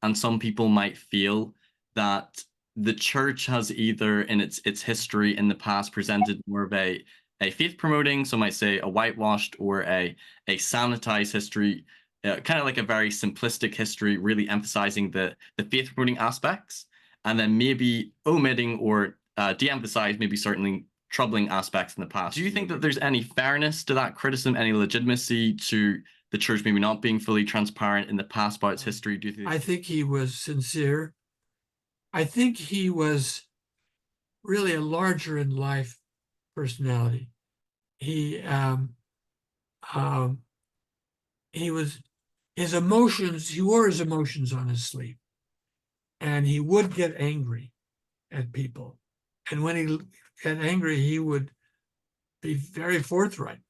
and some people might feel that the church has either in its history in the past presented more of a faith promoting, some might say a whitewashed or a sanitized history, kind of like a very simplistic history, really emphasizing the faith promoting aspects, and then maybe omitting or de-emphasize maybe certainly troubling aspects in the past. Do you think that there's any fairness to that criticism, any legitimacy to the church maybe not being fully transparent in the past about its history? Do you think? I think he was sincere. I think he was really a larger in life personality. He um, he was his emotions. He wore his emotions on his sleeve, and he would get angry at people. And when he got angry, he would be very forthright.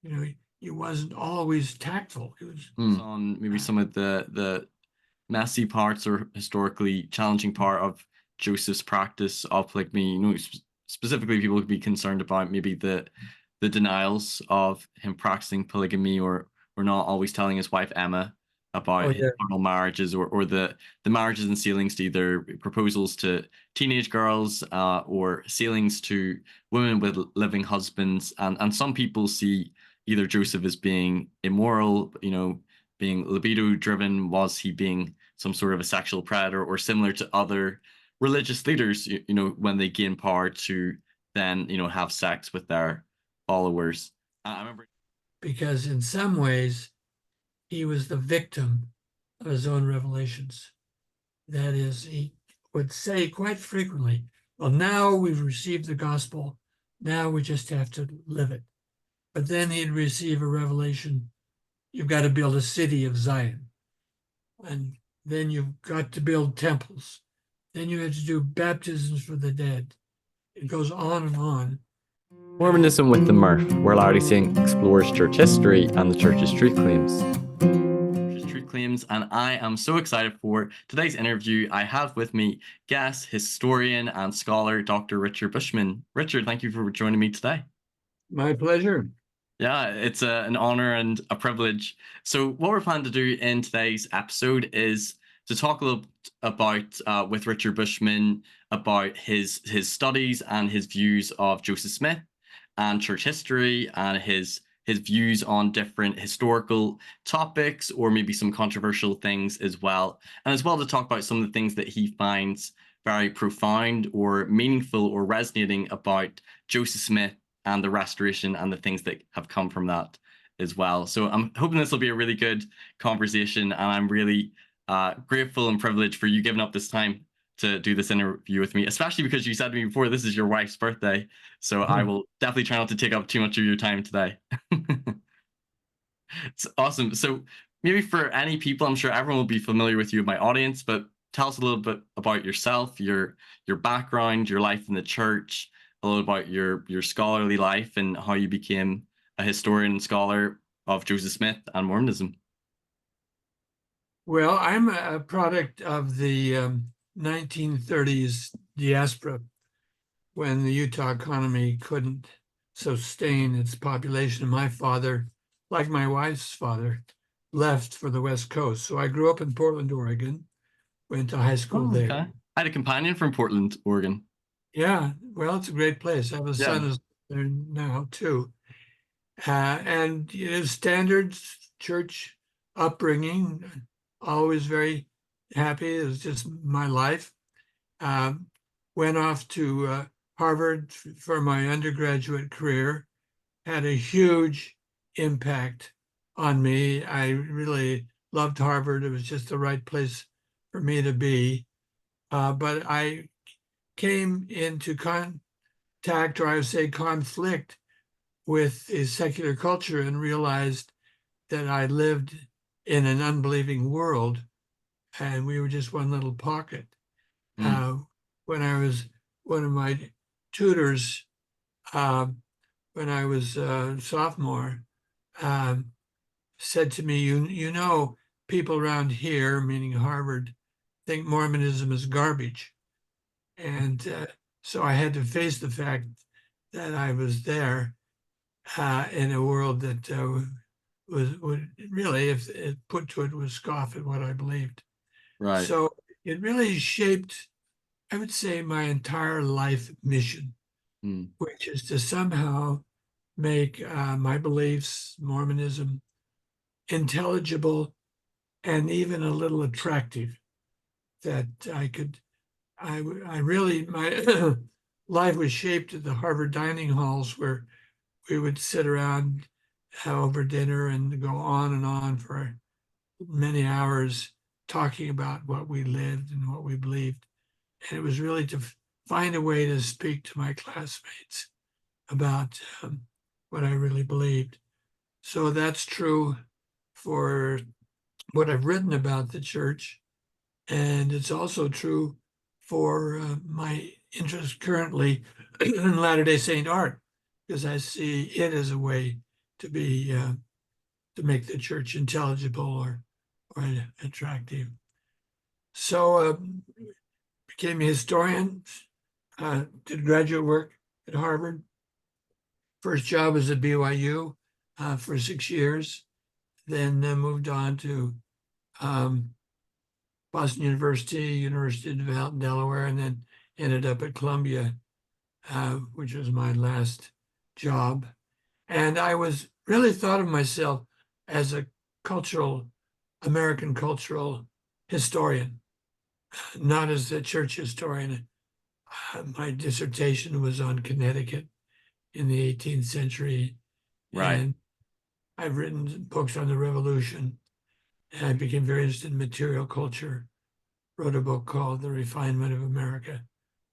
You know, he wasn't always tactful. He was On maybe some of the messy parts or historically challenging part of Joseph's practice of polygamy. You know, specifically, people could be concerned about maybe the denials of him practicing polygamy, or not always telling his wife Emma about his carnal marriages, or the marriages and sealings to either proposals to teenage girls or sealings to women with living husbands. And some people see either Joseph as being immoral, you know, being libido driven. Was he being some sort of a sexual predator, or similar to other religious leaders, you know, when they gain power to then, you know, have sex with their followers? I remember, because in some ways he was the victim of his own revelations. That is, he would say quite frequently, well, now we've received the gospel, now we just have to live it. But then he'd receive a revelation, you've got to build a city of Zion. And then you've got to build temples. Then you have to do baptisms for the dead. It goes on and on. Mormonism with the Murph, where Larry Singh explores church history and the church's truth claims. Truth claims, and I am so excited for today's interview. I have with me guest, historian, and scholar, Dr. Richard Bushman. Richard, thank you for joining me today. My pleasure. Yeah, it's an honor and a privilege. So what we're planning to do in today's episode is to talk a little about with Richard Bushman about his studies and his views of Joseph Smith and church history, and his views on different historical topics, or maybe some controversial things as well. And as well to talk about some of the things that he finds very profound or meaningful or resonating about Joseph Smith and the restoration and the things that have come from that as well. So I'm hoping this will be a really good conversation, and I'm really grateful and privileged for you giving up this time to do this interview with me, especially because you said to me before this is your wife's birthday. So I will definitely try not to take up too much of your time today. It's awesome. So maybe for any people, I'm sure everyone will be familiar with you, my audience, but tell us a little bit about yourself, your background, your life in the church, a little about your scholarly life, and how you became a historian and scholar of Joseph Smith and Mormonism. Well, I'm a product of the 1930s diaspora, when the Utah economy couldn't sustain its population. My father, like my wife's father, left for the West Coast. So I grew up in Portland, Oregon, went to high school there. Okay. I had a companion from Portland, Oregon. Yeah, well, it's a great place. I have a son who's there now too. And you know, standard church upbringing, always very happy. It was just my life. Went off to Harvard for my undergraduate career, had a huge impact on me. I really loved Harvard. It was just the right place for me to be. But I came into contact, or I would say conflict, with a secular culture, and realized that I lived in an unbelieving world, and we were just one little pocket. When I was one of my tutors, when I was a sophomore, said to me, you know, people around here, meaning Harvard, think Mormonism is garbage. And so I had to face the fact that I was there in a world that would really, if it put to it, would scoff at what I believed. Right. So it really shaped, I would say, my entire life mission, Mm. which is to somehow make my beliefs, Mormonism, intelligible and even a little attractive. That I really, my life was shaped at the Harvard dining halls where we would sit around over dinner and go on and on for many hours talking about what we lived and what we believed. And it was really to find a way to speak to my classmates about what I really believed. So that's true for what I've written about the church. And it's also true for my interest currently in Latter-day Saint art, because I see it as a way to be to make the church intelligible or attractive. So became a historian, did graduate work at Harvard. First job was at BYU for 6 years, then moved on to Boston University, University of Delaware, and then ended up at Columbia, which was my last job. And I was really thought of myself as a American cultural historian, not as a church historian. My dissertation was on Connecticut in the 18th century, Right. and I've written books on the Revolution, and I became very interested in material culture. Wrote a book called The Refinement of America,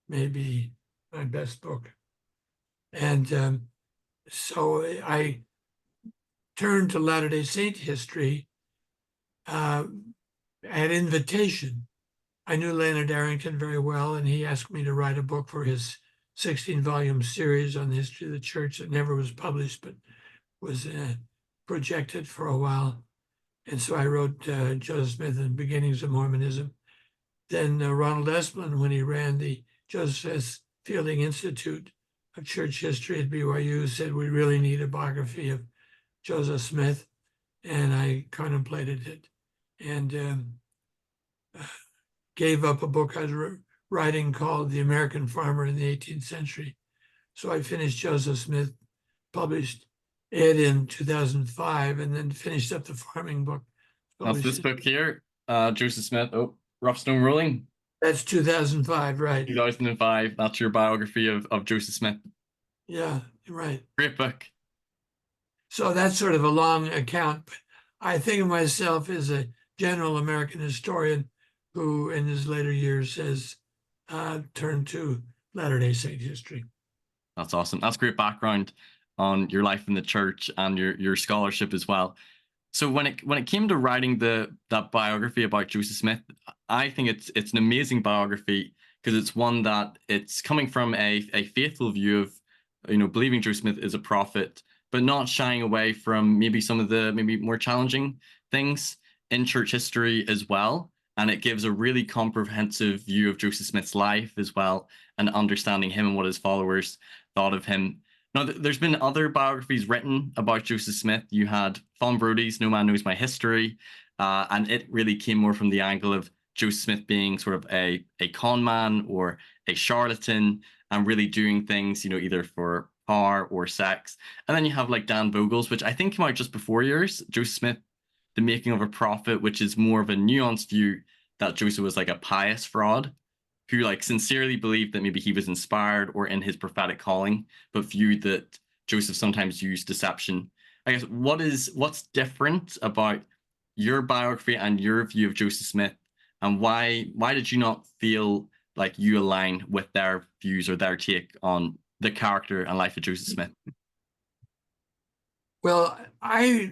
maybe my best book. And so I turned to Latter-day Saint history at invitation. I knew Leonard Arrington very well, and he asked me to write a book for his 16-volume series on the history of the church that never was published, but was projected for a while. And so I wrote Joseph Smith and Beginnings of Mormonism. Then Ronald Esplin, when he ran the Joseph S. Fielding Institute of Church History at BYU, said we really need a biography of Joseph Smith, and I contemplated it and gave up a book I was writing called The American Farmer in the 18th Century. So I finished Joseph Smith, published it in 2005, and then finished up the farming book. That's this book here, Joseph Smith. Oh, Rough Stone Rolling. That's 2005, right? 2005. That's your biography of Joseph Smith. Yeah, right. Great book. So that's sort of a long account, but I think of myself as a general American historian who, in his later years, has turned to Latter-day Saint history. That's awesome. That's great background on your life in the church and your scholarship as well. So when it came to writing that biography about Joseph Smith, I think it's an amazing biography because it's one that it's coming from a faithful view of believing Joseph Smith is a prophet, but not shying away from maybe some of the maybe more challenging things in church history as well. And it gives a really comprehensive view of Joseph Smith's life as well, and understanding him and what his followers thought of him. Now, there's been other biographies written about Joseph Smith. You had Vogel and Brodie's No Man Knows My History, and it really came more from the angle of Joseph Smith being sort of a con man or a charlatan and really doing things, either for power or sex. And then you have like Dan Vogel's, which I think came out just before yours, Joseph Smith, The Making of a Prophet, which is more of a nuanced view that Joseph was like a pious fraud who like sincerely believed that maybe he was inspired or in his prophetic calling, but viewed that Joseph sometimes used deception. I guess what's different about your biography and your view of Joseph Smith, and why did you not feel like you align with their views or their take on the character and life of Joseph Smith? Well, I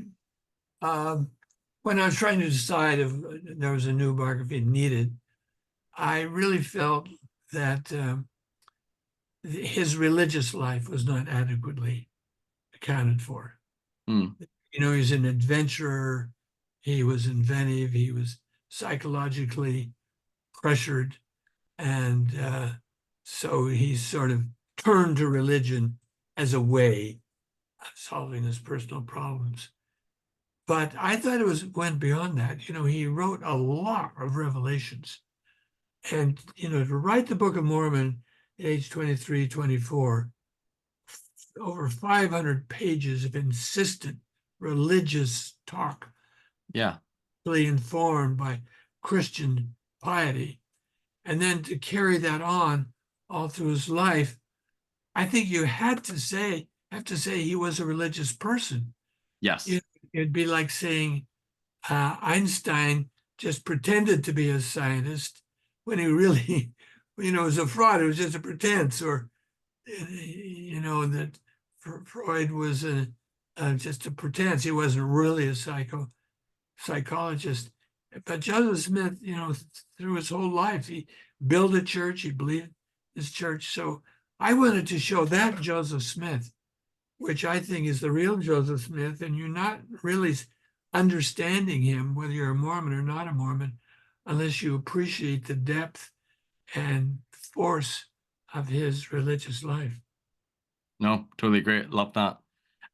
when I was trying to decide if there was a new biography needed, I really felt that his religious life was not adequately accounted for. Mm. He's an adventurer. He was inventive. He was psychologically pressured. And so he sort of turned to religion as a way of solving his personal problems. But I thought went beyond that. You know, he wrote a lot of revelations. And, you know, to write the Book of Mormon at age 23, 24, over 500 pages of insistent religious talk, Yeah. really informed by Christian piety, and then to carry that on all through his life, I think you have to say he was a religious person. Yes. It'd be like saying Einstein just pretended to be a scientist when he really, you know, was a fraud. It was just a pretense, or you know, that Freud was just a pretense. He wasn't really a psychologist. But Joseph Smith, you know, through his whole life, he built a church. He believed his church. So I wanted to show that Joseph Smith, which I think is the real Joseph Smith, and you're not really understanding him, whether you're a Mormon or not a Mormon, unless you appreciate the depth and force of his religious life. No, totally great. Love that.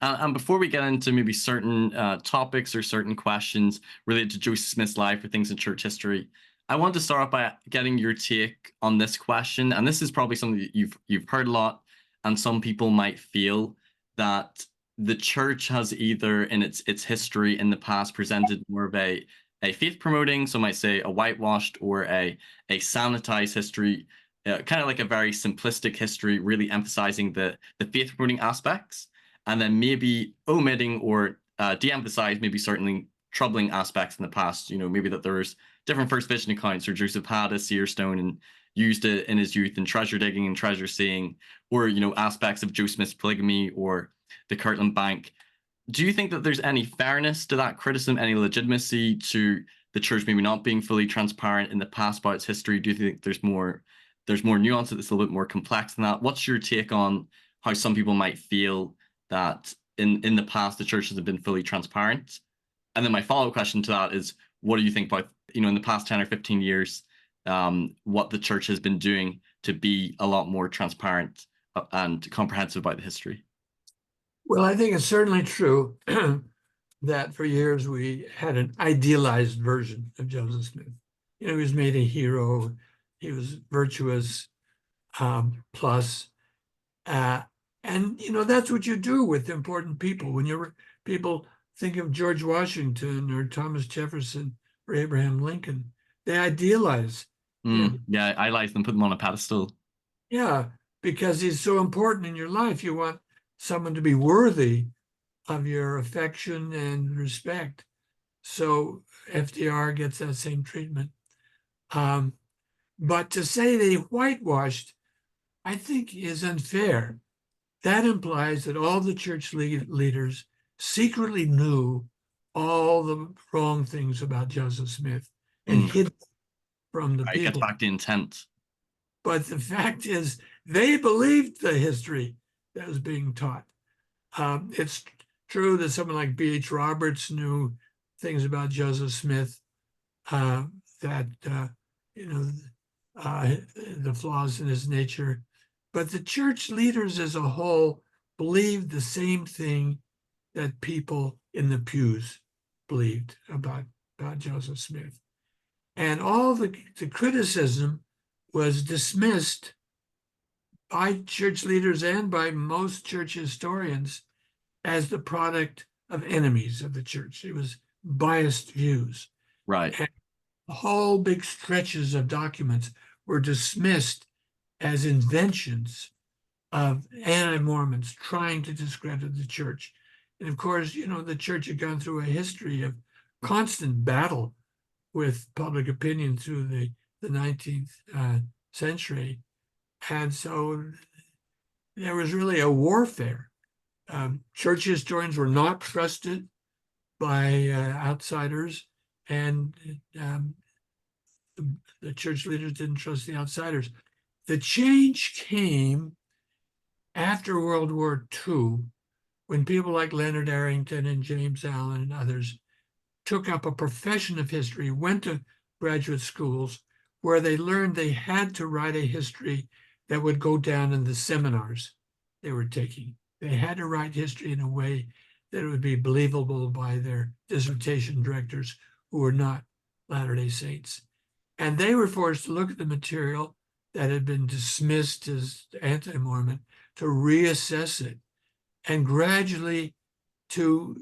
And before we get into maybe certain topics or certain questions related to Joseph Smith's life or things in church history, I want to start off by getting your take on this question. And this is probably something that you've heard a lot, and some people might feel that the church has either in its history in the past presented more of a faith promoting, some might say a whitewashed or a sanitized history, kind of like a very simplistic history, really emphasizing the faith promoting aspects, and then maybe omitting or de-emphasize maybe certainly troubling aspects in the past. You know, maybe that there's different first vision accounts, or Joseph had a seer stone and used it in his youth in treasure digging and treasure seeing, or, you know, aspects of Joseph Smith's polygamy or the Kirtland Bank. Do you think that there's any fairness to that criticism, any legitimacy to the church maybe not being fully transparent in the past about its history? Do you think there's more nuance that's a little bit more complex than that? What's your take on how some people might feel that in the past the church hasn't been fully transparent? And then my follow-up question to that is, what do you think about, you know, in the past 10 or 15 years, what the church has been doing to be a lot more transparent and comprehensive about the history? Well, I think it's certainly true that for years we had an idealized version of Joseph Smith. You know, he was made a hero. He was virtuous, plus. And, you know, that's what you do with important people. When people think of George Washington or Thomas Jefferson or Abraham Lincoln, they idealize him. Yeah, I like them, put them on a pedestal. Yeah, because he's so important in your life. You want someone to be worthy of your affection and respect. So FDR gets that same treatment. But to say they whitewashed, I think is unfair. That implies that all the church leaders secretly knew all the wrong things about Joseph Smith and hid from the It gets people. back to intent. But the fact is, they believed the history that was being taught. It's true that someone like B.H. Roberts knew things about Joseph Smith, that, you know, the flaws in his nature. But the church leaders as a whole believed the same thing that people in the pews believed about Joseph Smith. And all the criticism was dismissed by church leaders and by most church historians as the product of enemies of the church. It was biased views. Right. And whole big stretches of documents were dismissed as inventions of anti-Mormons trying to discredit the church. And of course, you know, the church had gone through a history of constant battle with public opinion through the 19th century. And so there was really a warfare. Church historians were not trusted by outsiders, and the church leaders didn't trust the outsiders. The change came after World War II, when people like Leonard Arrington and James Allen and others took up a profession of history, went to graduate schools where they learned they had to write a history that would go down in the seminars they were taking. They had to write history in a way that it would be believable by their dissertation directors who were not Latter-day Saints. And they were forced to look at the material that had been dismissed as anti-Mormon, to reassess it, and gradually to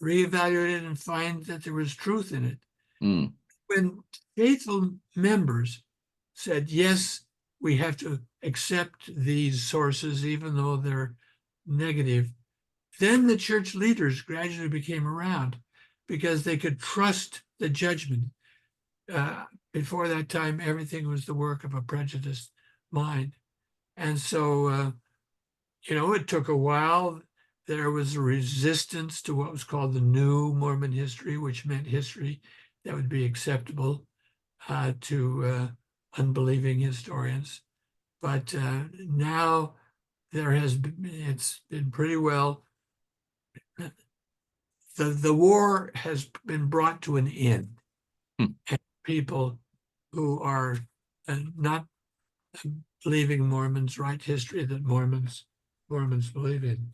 reevaluate it and find that there was truth in it. Mm. When faithful members said, yes, we have to accept these sources, even though they're negative, then the church leaders gradually became around because they could trust the judgment. Before that time, everything was the work of a prejudiced mind. And so, it took a while. There was a resistance to what was called the New Mormon history, which meant history that would be acceptable to unbelieving historians. But now it's been pretty well. The war has been brought to an end. And people who are not believing Mormons write history that Mormons believe in.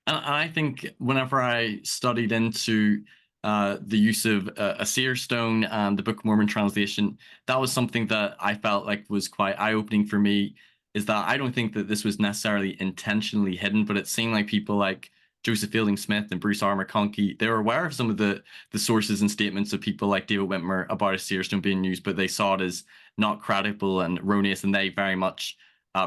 And I think whenever I studied into the use of a Seer stone and the Book of Mormon translation, that was something that I felt like was quite eye-opening for me, is that I don't think that this was necessarily intentionally hidden, but it seemed like people like Joseph Fielding Smith and Bruce R. McConkie, they were aware of some of the sources and statements of people like David Whitmer about a Seer stone being used, but they saw it as not credible and erroneous, and they very much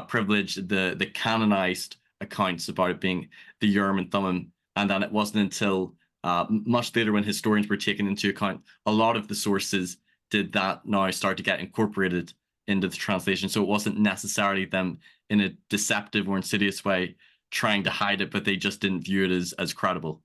privileged the canonized accounts about it being the Urim and Thummim. And then it wasn't until much later, when historians were taken into account, a lot of the sources did that now start to get incorporated into the translation. So it wasn't necessarily them in a deceptive or insidious way trying to hide it, but they just didn't view it as credible.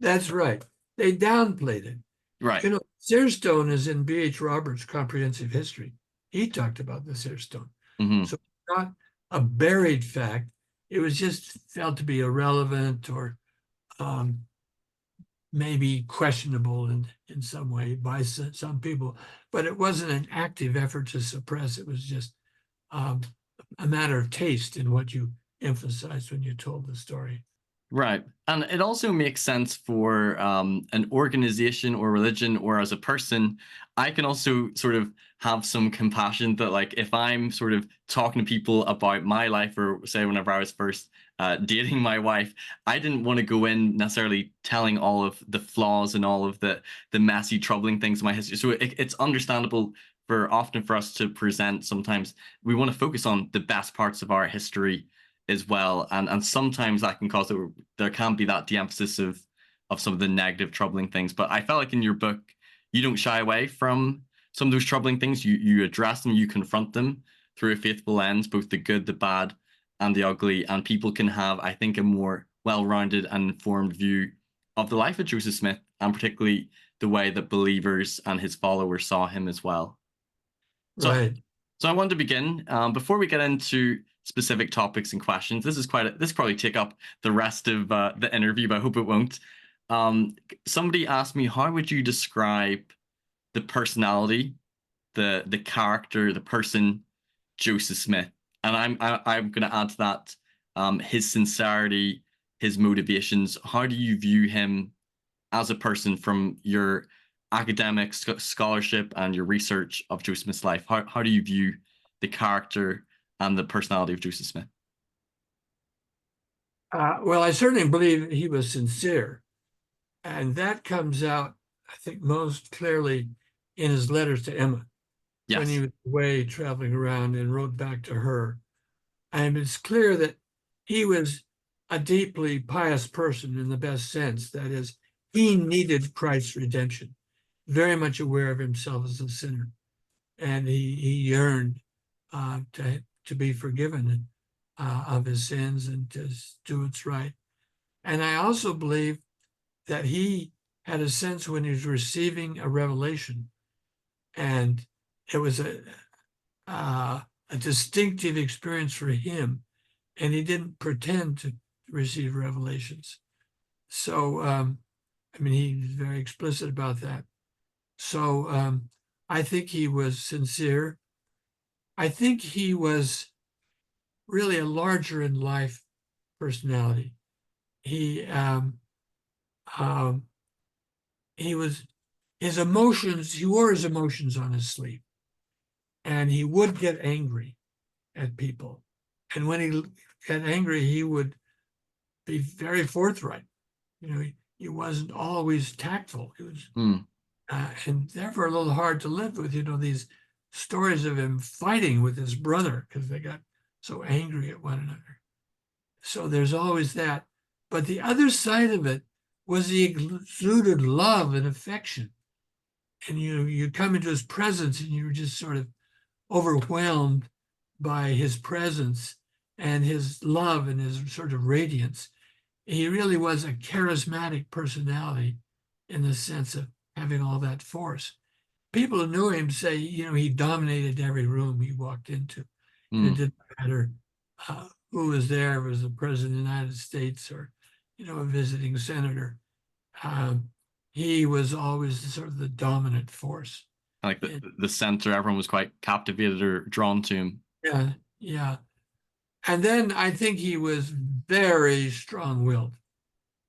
That's right. They downplayed it. Right. Seer stone is in B.H. Roberts' Comprehensive History. He talked about the Seer stone. Mm-hmm. So it's not a buried fact. It was just felt to be irrelevant or maybe questionable in some way by some people, but it wasn't an active effort to suppress. It was just a matter of taste in what you emphasized when you told the story. Right. And it also makes sense for an organization or religion, or as a person. I can also sort of have some compassion that, like, if I'm sort of talking to people about my life, or say whenever I was first dating my wife, I didn't want to go in necessarily telling all of the flaws and all of the messy, troubling things in my history. So it's understandable for us to present. Sometimes we want to focus on the best parts of our history as well, and sometimes that can cause there can be that de-emphasis of some of the negative, troubling things. But I felt like in your book, you don't shy away from some of those troubling things. You address them, you confront them through a faithful lens, both the good, the bad, and the ugly, and people can have, I think, a more well-rounded and informed view of the life of Joseph Smith, and particularly the way that believers and his followers saw him as well. Right. So I wanted to begin, before we get into specific topics and questions. This probably take up the rest of the interview, but I hope it won't. Somebody asked me, how would you describe the personality, the character, the person, Joseph Smith? And I'm going to add to that his sincerity, his motivations. How do you view him as a person from your academic scholarship and your research of Joseph Smith's life? How do you view the character and the personality of Joseph Smith? Well, I certainly believe he was sincere. And that comes out, I think, most clearly in his letters to Emma. Yes. When he was away traveling around and wrote back to her. And it's clear that he was a deeply pious person in the best sense. That is, he needed Christ's redemption, very much aware of himself as a sinner. And he yearned to be forgiven of his sins and to do what's right. And I also believe that he had a sense when he was receiving a revelation, and it was a distinctive experience for him, and he didn't pretend to receive revelations. So, he's very explicit about that. So I think he was sincere. I think he was really a larger in life personality. he um, he was his emotions. He wore his emotions on his sleeve, and he would get angry at people. And when he got angry, he would be very forthright. He wasn't always tactful. He was, and therefore a little hard to live with. These stories of him fighting with his brother because they got so angry at one another. So there's always that. But the other side of it was he exuded love and affection. And you come into his presence and you're just sort of overwhelmed by his presence and his love and his sort of radiance. He really was a charismatic personality in the sense of having all that force. People who knew him say, he dominated every room he walked into. And it didn't matter who was there, was the president of the United States or, a visiting senator. He was always sort of the dominant force. Like the center, everyone was quite captivated or drawn to him. Yeah, yeah. And then I think he was very strong-willed.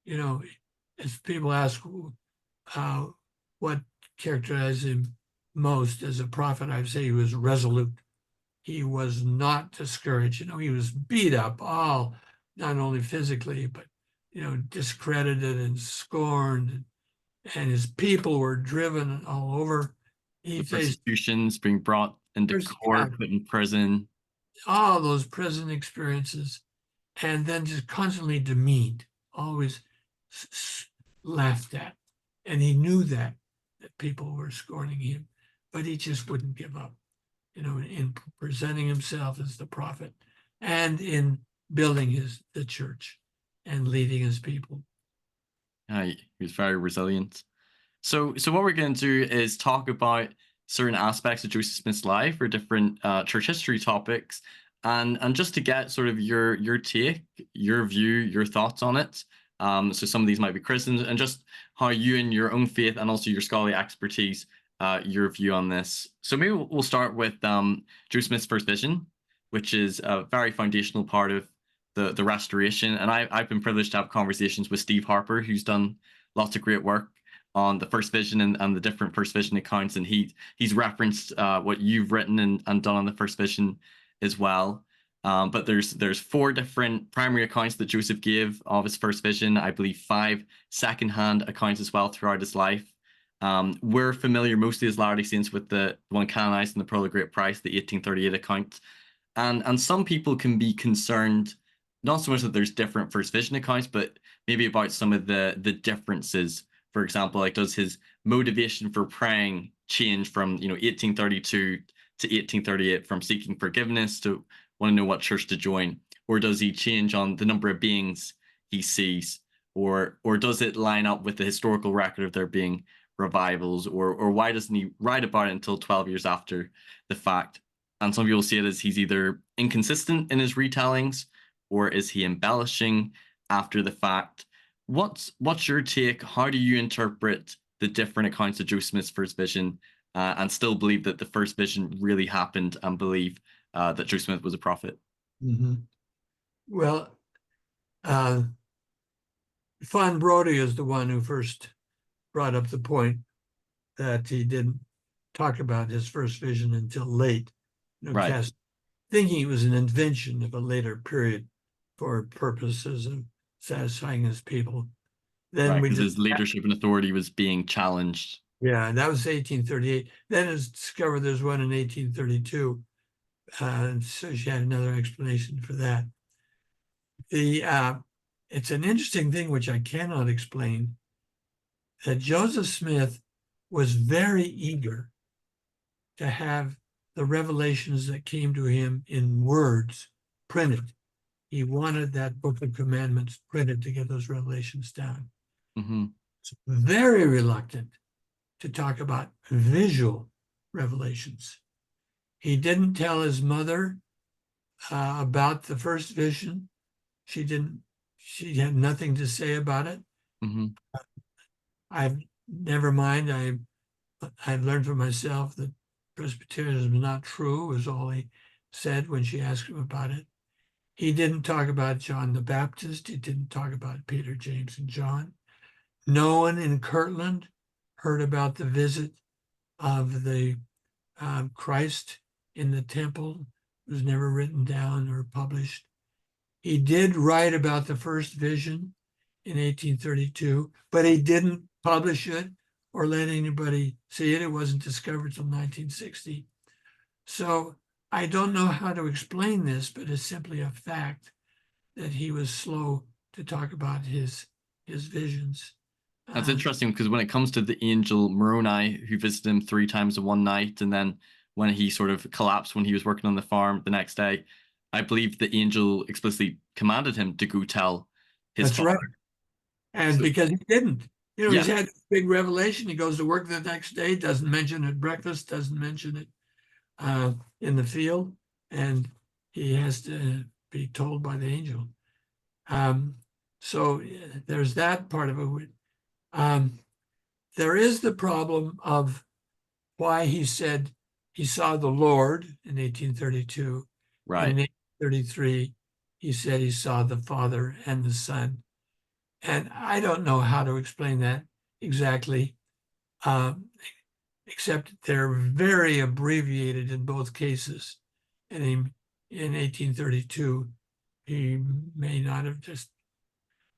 As people ask what characterized him most as a prophet, I'd say he was resolute. He was not discouraged. He was beat up, not only physically, but, discredited and scorned. And his people were driven all over. The persecutions, being brought into court, put in prison. All those prison experiences, and then just constantly demeaned, always laughed at. And he knew that people were scorning him, but he just wouldn't give up, in presenting himself as the prophet and in building the church and leading his people. He was very resilient. So what we're going to do is talk about certain aspects of Joseph Smith's life or different church history topics, and just to get sort of your take, your view, your thoughts on it. So some of these might be criticisms, and just how you in your own faith and also your scholarly expertise, your view on this. So maybe we'll start with Joseph Smith's first vision, which is a very foundational part of the restoration. And I've been privileged to have conversations with Steve Harper, who's done lots of great work on the first vision and the different first vision accounts, and he's referenced what you've written and done on the first vision as well. But there's 4 different primary accounts that Joseph gave of his first vision. I believe 5 secondhand accounts as well throughout his life. We're familiar, mostly as Latter-day Saints, with the one canonized in the Pearl of Great Price, the 1838 account. And some people can be concerned, not so much that there's different first vision accounts, but maybe about some of the differences. For example, like, does his motivation for praying change from 1832 to 1838, from seeking forgiveness to want to know what church to join, or does he change on the number of beings he sees, or does it line up with the historical record of there being revivals, or why doesn't he write about it until 12 years after the fact? And some people see it as he's either inconsistent in his retellings, or is he embellishing after the fact? What's your take? How do you interpret the different accounts of Joseph Smith's first vision, and still believe that the first vision really happened, and believe that Joseph Smith was a prophet? Mm-hmm. Well, Von Brodie is the one who first brought up the point that he didn't talk about his first vision until late, Right. Thinking it was an invention of a later period for purposes of satisfying his people. Then right, because his leadership and authority was being challenged. Yeah, and that was 1838. Then it's discovered there's one in 1832. And so she had another explanation for that. It's an interesting thing, which I cannot explain, that Joseph Smith was very eager to have the revelations that came to him in words printed. He wanted that Book of Commandments printed to get those revelations down. Mm-hmm. Very reluctant to talk about visual revelations. He didn't tell his mother about the first vision. She had nothing to say about it. Mm-hmm. Never mind. I've learned for myself that Presbyterianism is not true, was all he said when she asked him about it. He didn't talk about John the Baptist. He didn't talk about Peter, James, and John. No one in Kirtland heard about the visit of the Christ in the temple. It was never written down or published. He did write about the first vision in 1832, but he didn't publish it or let anybody see it. It wasn't discovered until 1960. So I don't know how to explain this, but it's simply a fact that he was slow to talk about his visions. That's interesting because when it comes to the angel Moroni, who visited him 3 times in one night, and then when he sort of collapsed when he was working on the farm the next day, I believe the angel explicitly commanded him to go tell his That's father. right. And So, because he didn't, yeah, he's had a big revelation. He goes to work the next day, doesn't mention it at breakfast, doesn't mention it in the field, and he has to be told by the angel. So there's that part of it. There is the problem of why he said he saw the Lord in 1832. right. And in 1833, he said he saw the Father and the Son. And I don't know how to explain that exactly, except they're very abbreviated in both cases. And in 1832, he may not have just,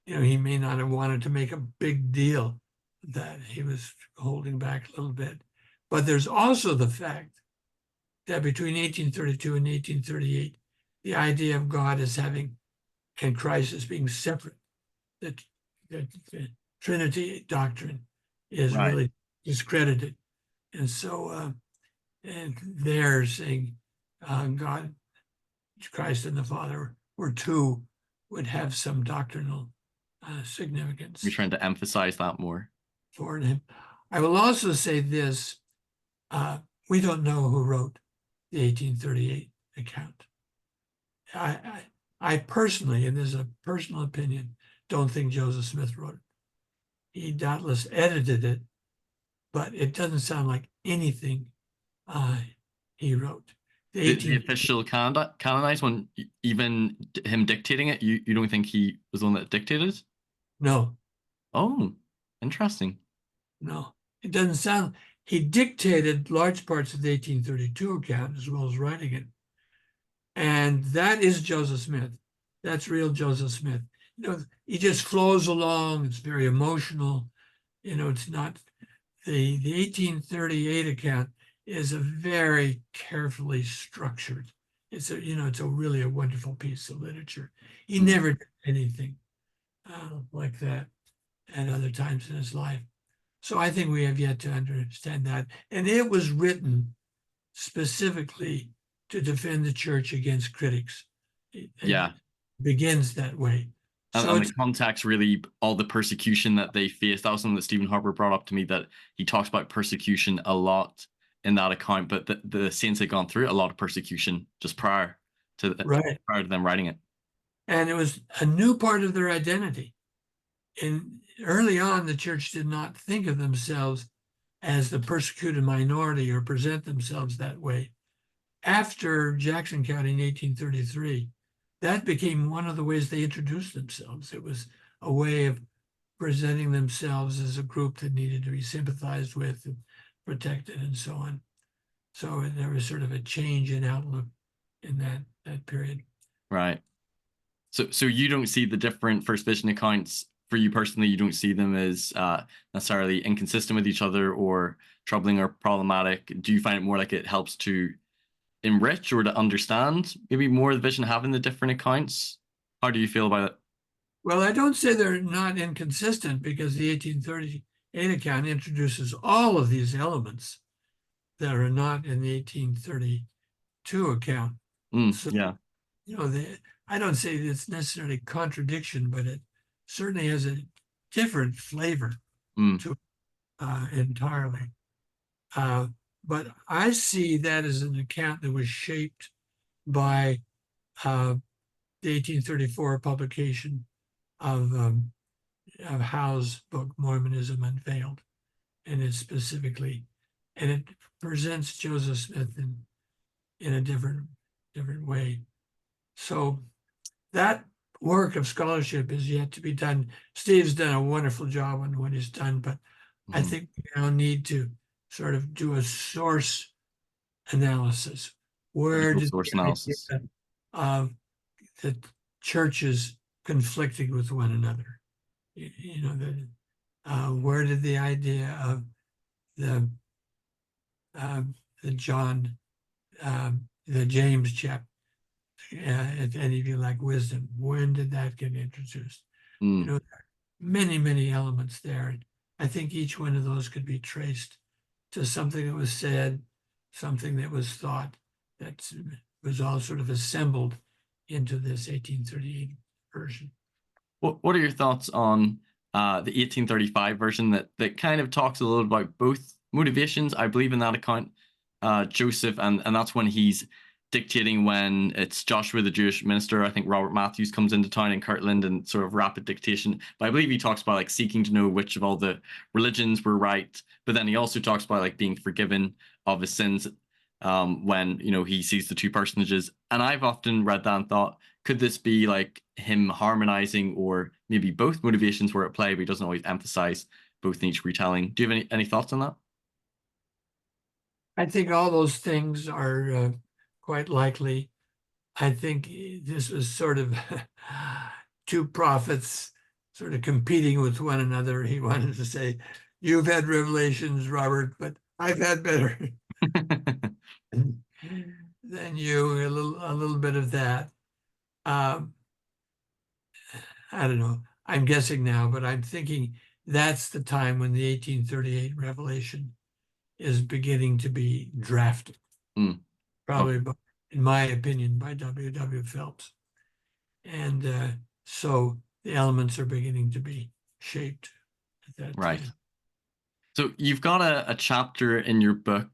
he may not have wanted to make a big deal that he was holding back a little bit. But there's also the fact that between 1832 and 1838, the idea of God as having and Christ as being separate, that the Trinity doctrine is Right. really discredited. And so, and they're saying God, Christ, and the Father were two, would have some doctrinal significance. You're trying to emphasize that more. For him. I will also say this, we don't know who wrote the 1838 account. I personally, and this is a personal opinion, don't think Joseph Smith wrote it. He doubtless edited it, but it doesn't sound like anything he wrote. The official canonized one, even him dictating it, you don't think he was the one that dictated? No. Oh, interesting. No, it doesn't sound. He dictated large parts of the 1832 account as well as writing it. And that is Joseph Smith. That's real Joseph Smith. He just flows along. It's very emotional. It's not the 1838 account is a very carefully structured. It's a really a wonderful piece of literature. He never did anything like that at other times in his life. So I think we have yet to understand that. And it was written specifically to defend the church against critics. It begins that way. And the context, really, all the persecution that they faced. That was something that Stephen Harper brought up to me, that he talks about persecution a lot in that account, but the saints had gone through a lot of persecution just prior to them writing it. And it was a new part of their identity. And early on, the church did not think of themselves as the persecuted minority or present themselves that way. After Jackson County in 1833, that became one of the ways they introduced themselves. It was a way of presenting themselves as a group that needed to be sympathized with and protected and so on. So there was sort of a change in outlook in that period. Right. So you don't see the different First Vision accounts, for you personally, you don't see them as necessarily inconsistent with each other or troubling or problematic. Do you find it more like it helps to enrich or to understand maybe more of the vision having the different accounts? How do you feel about it? Well, I don't say they're not inconsistent, because the 1838 account introduces all of these elements that are not in the 1832 account. So, I don't say it's necessarily contradiction, but it certainly has a different flavor to entirely. But I see that as an account that was shaped by the 1834 publication of Howe's book, Mormonism Unveiled. And it presents Joseph Smith in a different way. So that work of scholarship is yet to be done. Steve's done a wonderful job on what he's done, but I think we now need to sort of do a source analysis. Where Critical did source the analysis. idea of the churches conflicting with one another? Where did the idea of the the John, the James chapter, if any of you like wisdom, when did that get introduced? Many elements there. I think each one of those could be traced to something that was said, something that was thought, that was all sort of assembled into this 1838 version. What are your thoughts on the 1835 version that kind of talks a little about both motivations? I believe in that account, Joseph, and that's when he's dictating when it's Joshua, the Jewish minister. I think Robert Matthews comes into town in Kirtland and sort of rapid dictation. But I believe he talks about like seeking to know which of all the religions were right. But then he also talks about like being forgiven of his sins when he sees the two personages. And I've often read that and thought, could this be like him harmonizing, or maybe both motivations were at play, but he doesn't always emphasize both in each retelling? Do you have any thoughts on that? I think all those things are quite likely. I think this was sort of two prophets sort of competing with one another. He wanted to say, "You've had revelations, Robert, but I've had better than you." A little bit of that. Um, I don't know. I'm guessing now, but I'm thinking that's the time when the 1838 revelation is beginning to be drafted. Probably, Okay. in my opinion, by W. Phelps. And so the elements are beginning to be shaped at that Right. time. So you've got a chapter in your book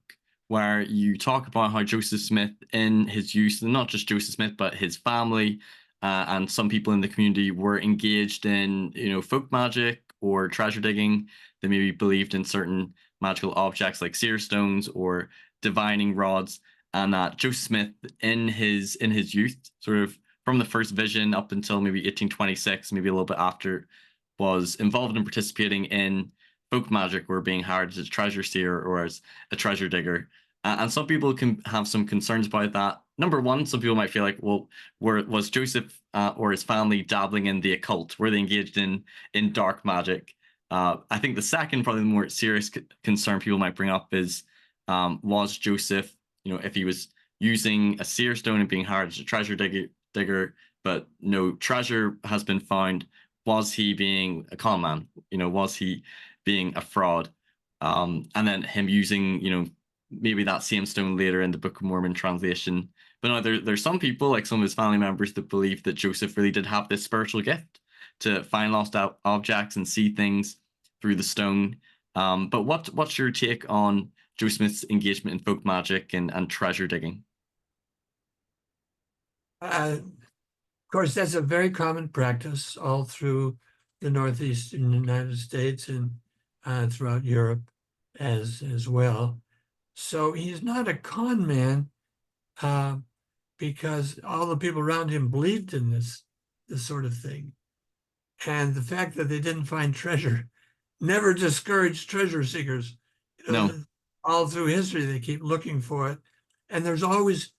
where you talk about how Joseph Smith, in his youth, and not just Joseph Smith, but his family and some people in the community were engaged in, folk magic or treasure digging. They maybe believed in certain magical objects like seer stones or divining rods, and that Joseph Smith, in his youth, sort of from the first vision up until maybe 1826, maybe a little bit after, was involved in participating in folk magic, or being hired as a treasure seer or as a treasure digger. And some people can have some concerns about that. Number one, some people might feel like, well, was Joseph or his family dabbling in the occult? Were they engaged in dark magic? I think the second, probably the more serious concern people might bring up is, was Joseph, if he was using a seer stone and being hired as a treasure digger, but no treasure has been found, was he being a con man? Was he being a fraud? And then him using, maybe that same stone later in the Book of Mormon translation. But no, there's some people, like some of his family members, that believe that Joseph really did have this spiritual gift to find lost objects and see things through the stone. But what's your take on Joseph Smith's engagement in folk magic and treasure digging? Of course, that's a very common practice all through the Northeastern United States and throughout Europe as well. So he's not a con man because all the people around him believed in this sort of thing. And the fact that they didn't find treasure never discouraged treasure seekers. No. All through history, they keep looking for it. And there's always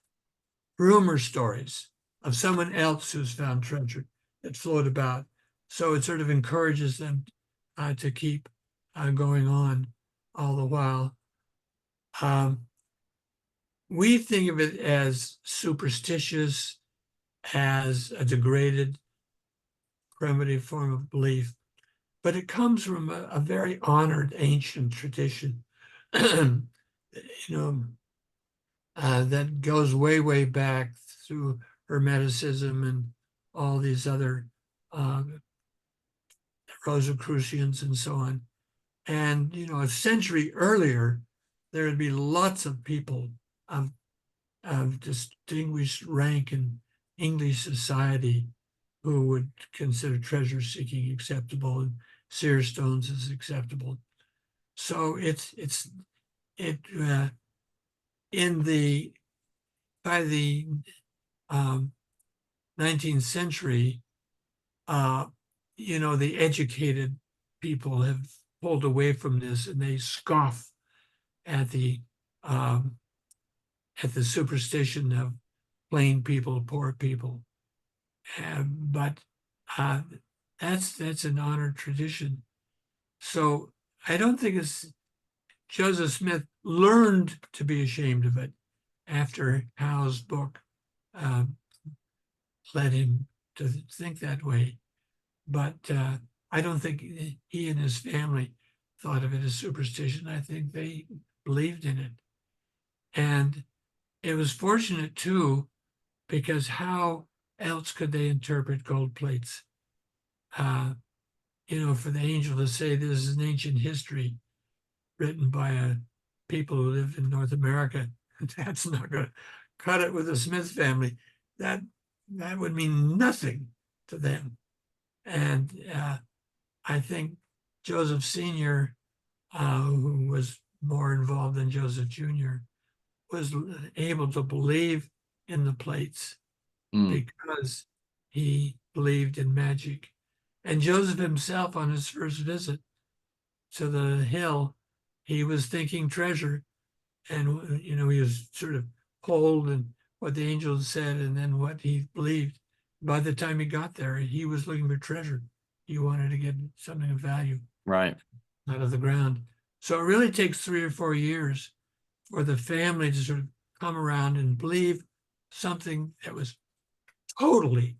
rumor stories of someone else who's found treasure that float about. So it sort of encourages them to keep going on all the while. We think of it as superstitious, as a degraded, primitive form of belief, but it comes from a very honored ancient tradition, that goes way back through Hermeticism and all these other Rosicrucians and so on. And a century earlier, there would be lots of people of distinguished rank in English society who would consider treasure seeking acceptable and seer stones as acceptable. So by the 19th century, the educated people have pulled away from this, and they scoff at the um, superstition of plain people, poor people. But that's an honored tradition. So I don't think Joseph Smith learned to be ashamed of it after Howe's book led him to think that way. But I don't think he and his family thought of it as superstition. I think they believed in it. And it was fortunate too, because how else could they interpret gold plates? For the angel to say this is an ancient history written by people who lived in North America, that's not going to cut it with the Smith family. That would mean nothing to them. And I think Joseph Sr., who was more involved than Joseph Jr., was able to believe in the plates because he believed in magic. And Joseph himself, on his first visit to the hill, he was thinking treasure. And, he was sort of cold and what the angels said and then what he believed. By the time he got there, he was looking for treasure. He wanted to get something of value Right. out of the ground. So it really takes 3 or 4 years for the family to sort of come around and believe something that was totally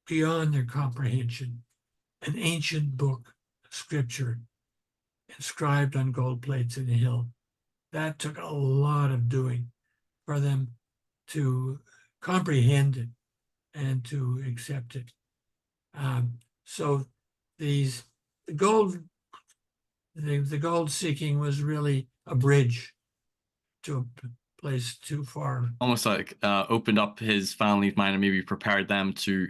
beyond their comprehension. An ancient book, scripture, inscribed on gold plates in a hill. That took a lot of doing for them to comprehend it and to accept it. So the gold seeking was really a bridge to a place too far. Almost like opened up his family's mind and maybe prepared them to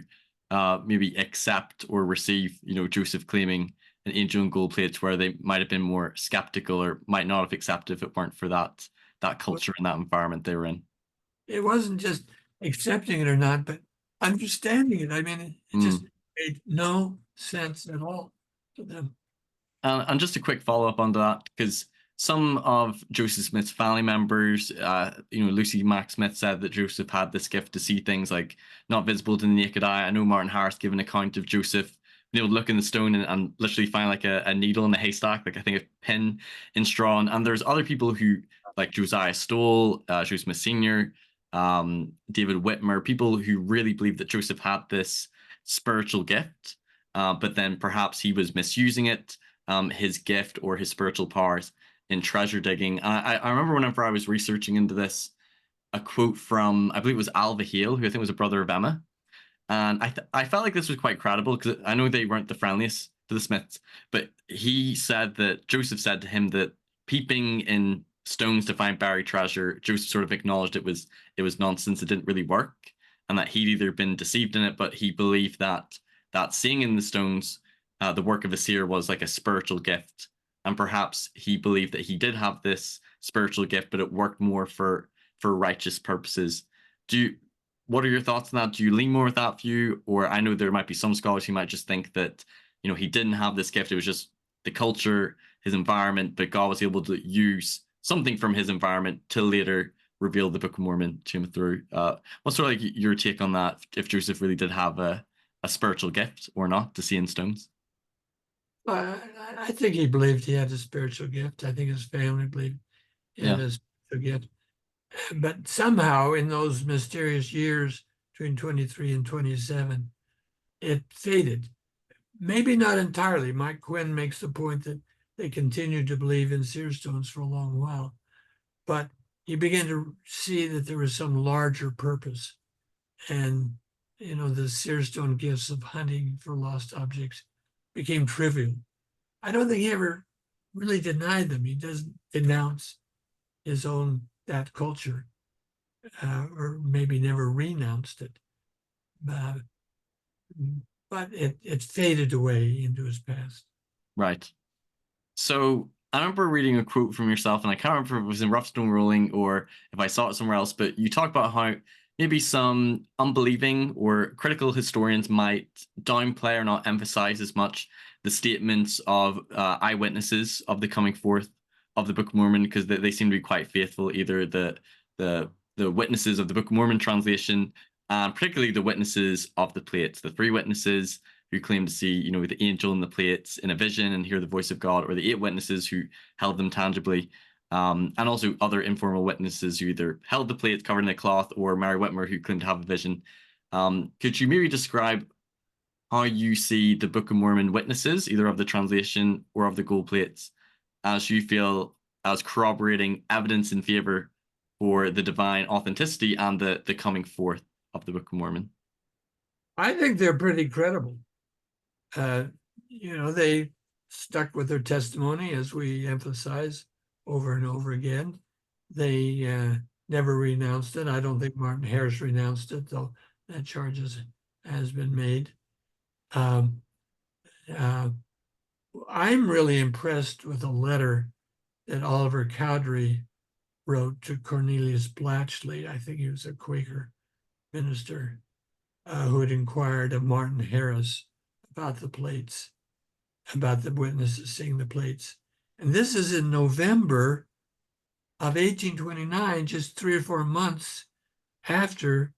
maybe accept or receive, Joseph claiming an angel and gold plates, where they might have been more skeptical or might not have accepted if it weren't for that culture and that environment they were in. It wasn't just accepting it or not, but understanding it. I mean, it just made no sense at all to them. And just a quick follow up on that, because some of Joseph Smith's family members, Lucy Mack Smith said that Joseph had this gift to see things like not visible to the naked eye. I know Martin Harris gave an account of Joseph being able to look in the stone and literally find like a needle in the haystack, like I think a pin in straw. And there's other people who, like Josiah Stoll, Joseph Smith Sr., David Whitmer, people who really believe that Joseph had this spiritual gift, but then perhaps he was misusing it, his gift or his spiritual powers, in treasure digging. I remember whenever I was researching into this, a quote from, I believe it was Alva Hale, who I think was a brother of Emma. And I felt like this was quite credible, because I know they weren't the friendliest to the Smiths, but he said that Joseph said to him that peeping in stones to find buried treasure, Joseph sort of acknowledged it was nonsense, it didn't really work, and that he'd either been deceived in it, but he believed that seeing in the stones the work of a seer was like a spiritual gift. And perhaps he believed that he did have this spiritual gift, but it worked more for righteous purposes. What are your thoughts on that? Do you lean more with that view? Or I know there might be some scholars who might just think that, he didn't have this gift. It was just the culture, his environment, but God was able to use something from his environment to later reveal the Book of Mormon to him through. What's sort of like your take on that? If Joseph really did have a spiritual gift or not to see in stones? I think he believed he had a spiritual gift. I think his family believed he had a spiritual gift. But somehow in those mysterious years between 23 and 27, it faded. Maybe not entirely. Mike Quinn makes the point that they continued to believe in seer stones for a long while, but you begin to see that there was some larger purpose. And, the seer stone gifts of hunting for lost objects became trivial. I don't think he ever really denied them. He doesn't denounce that culture, or maybe never renounced it. But it faded away into his past. Right. So I remember reading a quote from yourself, and I can't remember if it was in Rough Stone Rolling or if I saw it somewhere else, but you talk about how maybe some unbelieving or critical historians might downplay or not emphasize as much the statements of eyewitnesses of the coming forth of the Book of Mormon, because they seem to be quite faithful, either the the witnesses of the Book of Mormon translation, and particularly the witnesses of the plates, the three witnesses who claim to see, the angel in the plates in a vision and hear the voice of God, or the eight witnesses who held them tangibly. And also other informal witnesses who either held the plates covered in a cloth, or Mary Whitmer, who claimed to have a vision. Could you maybe describe how you see the Book of Mormon witnesses, either of the translation or of the gold plates, as you feel as corroborating evidence in favor for the divine authenticity and the coming forth of the Book of Mormon? I think they're pretty credible. They stuck with their testimony, as we emphasize over and over again. They never renounced it. I don't think Martin Harris renounced it, though that charge has been made. I'm really impressed with a letter that Oliver Cowdery wrote to Cornelius Blatchley. I think he was a Quaker minister who had inquired of Martin Harris about the plates, about the witnesses seeing the plates. And this is in November of 1829, just 3 or 4 months after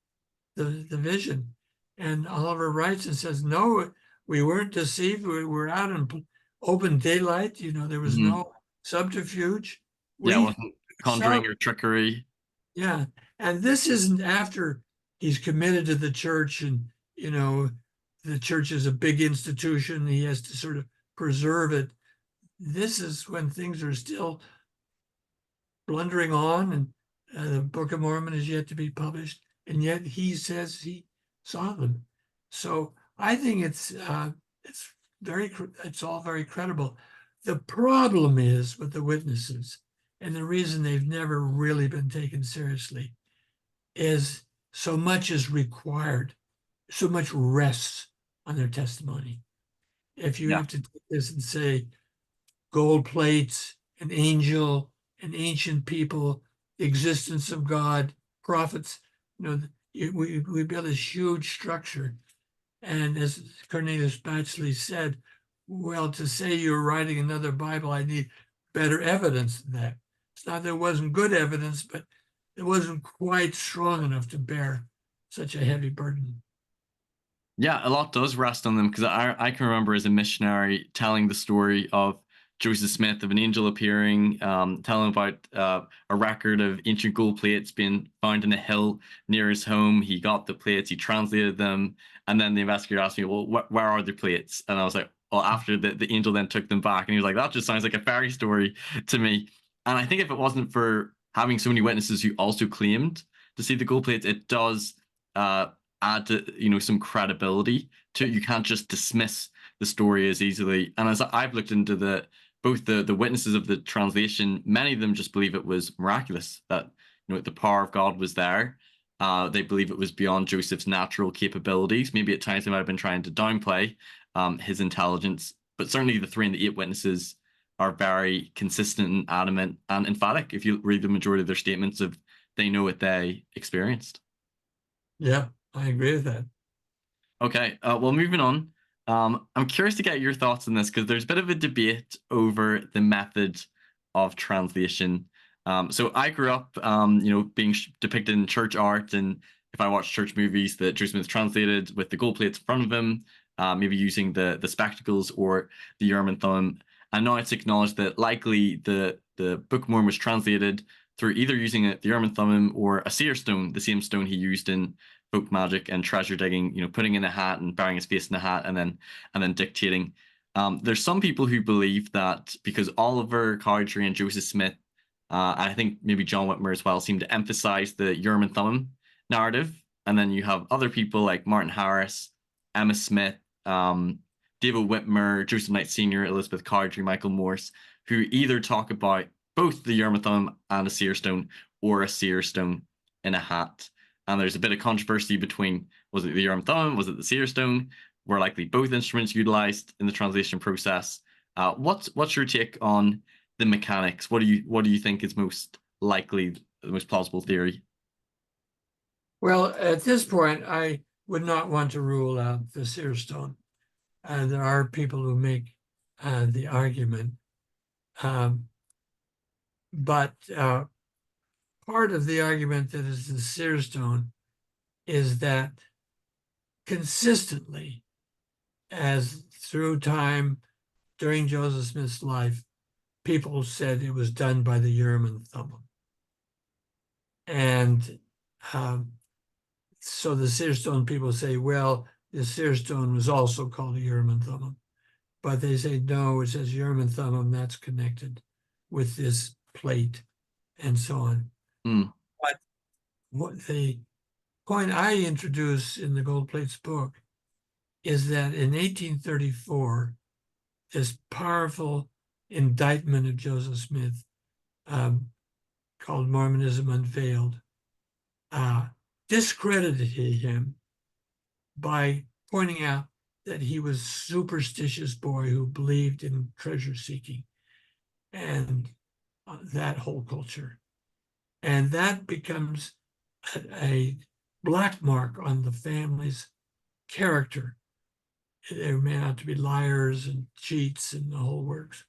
the vision. And Oliver writes and says, no, we weren't deceived. We were out in open daylight. There was no subterfuge. Yeah, it wasn't conjuring or trickery. Yeah. And this isn't after he's committed to the church and, the church is a big institution. He has to sort of preserve it. This is when things are still blundering on, and the Book of Mormon is yet to be published. And yet he says he saw them. So I think it's all very credible. The problem is with the witnesses, and the reason they've never really been taken seriously, is so much is required, so much rests on their testimony. If you have to take this and say gold plates, an angel, an ancient people, the existence of God, prophets, we build this huge structure. And as Cornelius Batchley said, well, to say you're writing another Bible, I need better evidence than that. It's not that there wasn't good evidence, but it wasn't quite strong enough to bear such a heavy burden. Yeah, a lot does rest on them, because I can remember as a missionary telling the story of Joseph Smith, of an angel appearing, telling about a record of ancient gold plates being found in a hill near his home. He got the plates, he translated them, and then the investigator asked me, well, where are the plates? And I was like, well, after the angel then took them back. And he was like, that just sounds like a fairy story to me. And I think if it wasn't for having so many witnesses who also claimed to see the gold plates, it does add to, some credibility to it. You can't just dismiss the story as easily. And as I've looked into both the witnesses of the translation, many of them just believe it was miraculous, that the power of God was there. They believe it was beyond Joseph's natural capabilities. Maybe at times they might have been trying to downplay his intelligence, but certainly the 3 and the 8 witnesses are very consistent and adamant and emphatic. If you read the majority of their statements, they know what they experienced. Yeah, I agree with that. Okay, well, moving on. I'm curious to get your thoughts on this, because there's a bit of a debate over the method of translation. So I grew up, being depicted in church art, and if I watch church movies, that Joseph Smith translated with the gold plates in front of him, maybe using the spectacles or the Urim and Thummim. And now it's acknowledged that likely the Book of Mormon was translated through either using the Urim and Thummim or a seer stone, the same stone he used in folk magic and treasure digging, putting in a hat and burying his face in a hat and then dictating. There's some people who believe that because Oliver Cowdery and Joseph Smith, I think maybe John Whitmer as well, seem to emphasize the Urim and Thummim narrative. And then you have other people like Martin Harris, Emma Smith, David Whitmer, Joseph Knight Sr., Elizabeth Cowdery, Michael Morse, who either talk about both the Urim and Thummim and a seer stone, or a seer stone in a hat. And there's a bit of controversy between, was it the Urim and Thummim, was it the seer stone? Were likely both instruments utilized in the translation process? What's your take on the mechanics? What do you think is most likely, the most plausible theory? Well, at this point, I would not want to rule out the seer stone. There are people who make the argument. But part of the argument that is the seer stone is that consistently, as through time during Joseph Smith's life, people said it was done by the Urim and Thummim. And so the seer stone people say, well, the seer stone was also called a Urim and Thummim. But they say, no, it says Urim and Thummim, that's connected with this plate and so on. But what the point I introduce in the Gold Plates book is that in 1834, this powerful indictment of Joseph Smith called Mormonism Unveiled discredited him by pointing out that he was a superstitious boy who believed in treasure seeking and that whole culture. And that becomes a black mark on the family's character. They're made out to be liars and cheats and the whole works.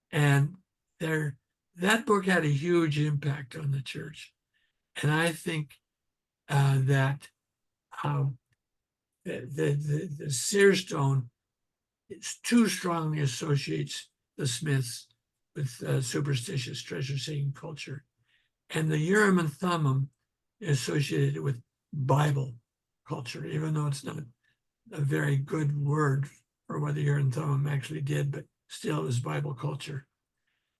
And that book had a huge impact on the church. And I think that the seer stone too strongly associates the Smiths with superstitious treasure-seeking culture. And the Urim and Thummim is associated with Bible culture, even though it's not a very good word for what the Urim and Thummim actually did, but still it was Bible culture.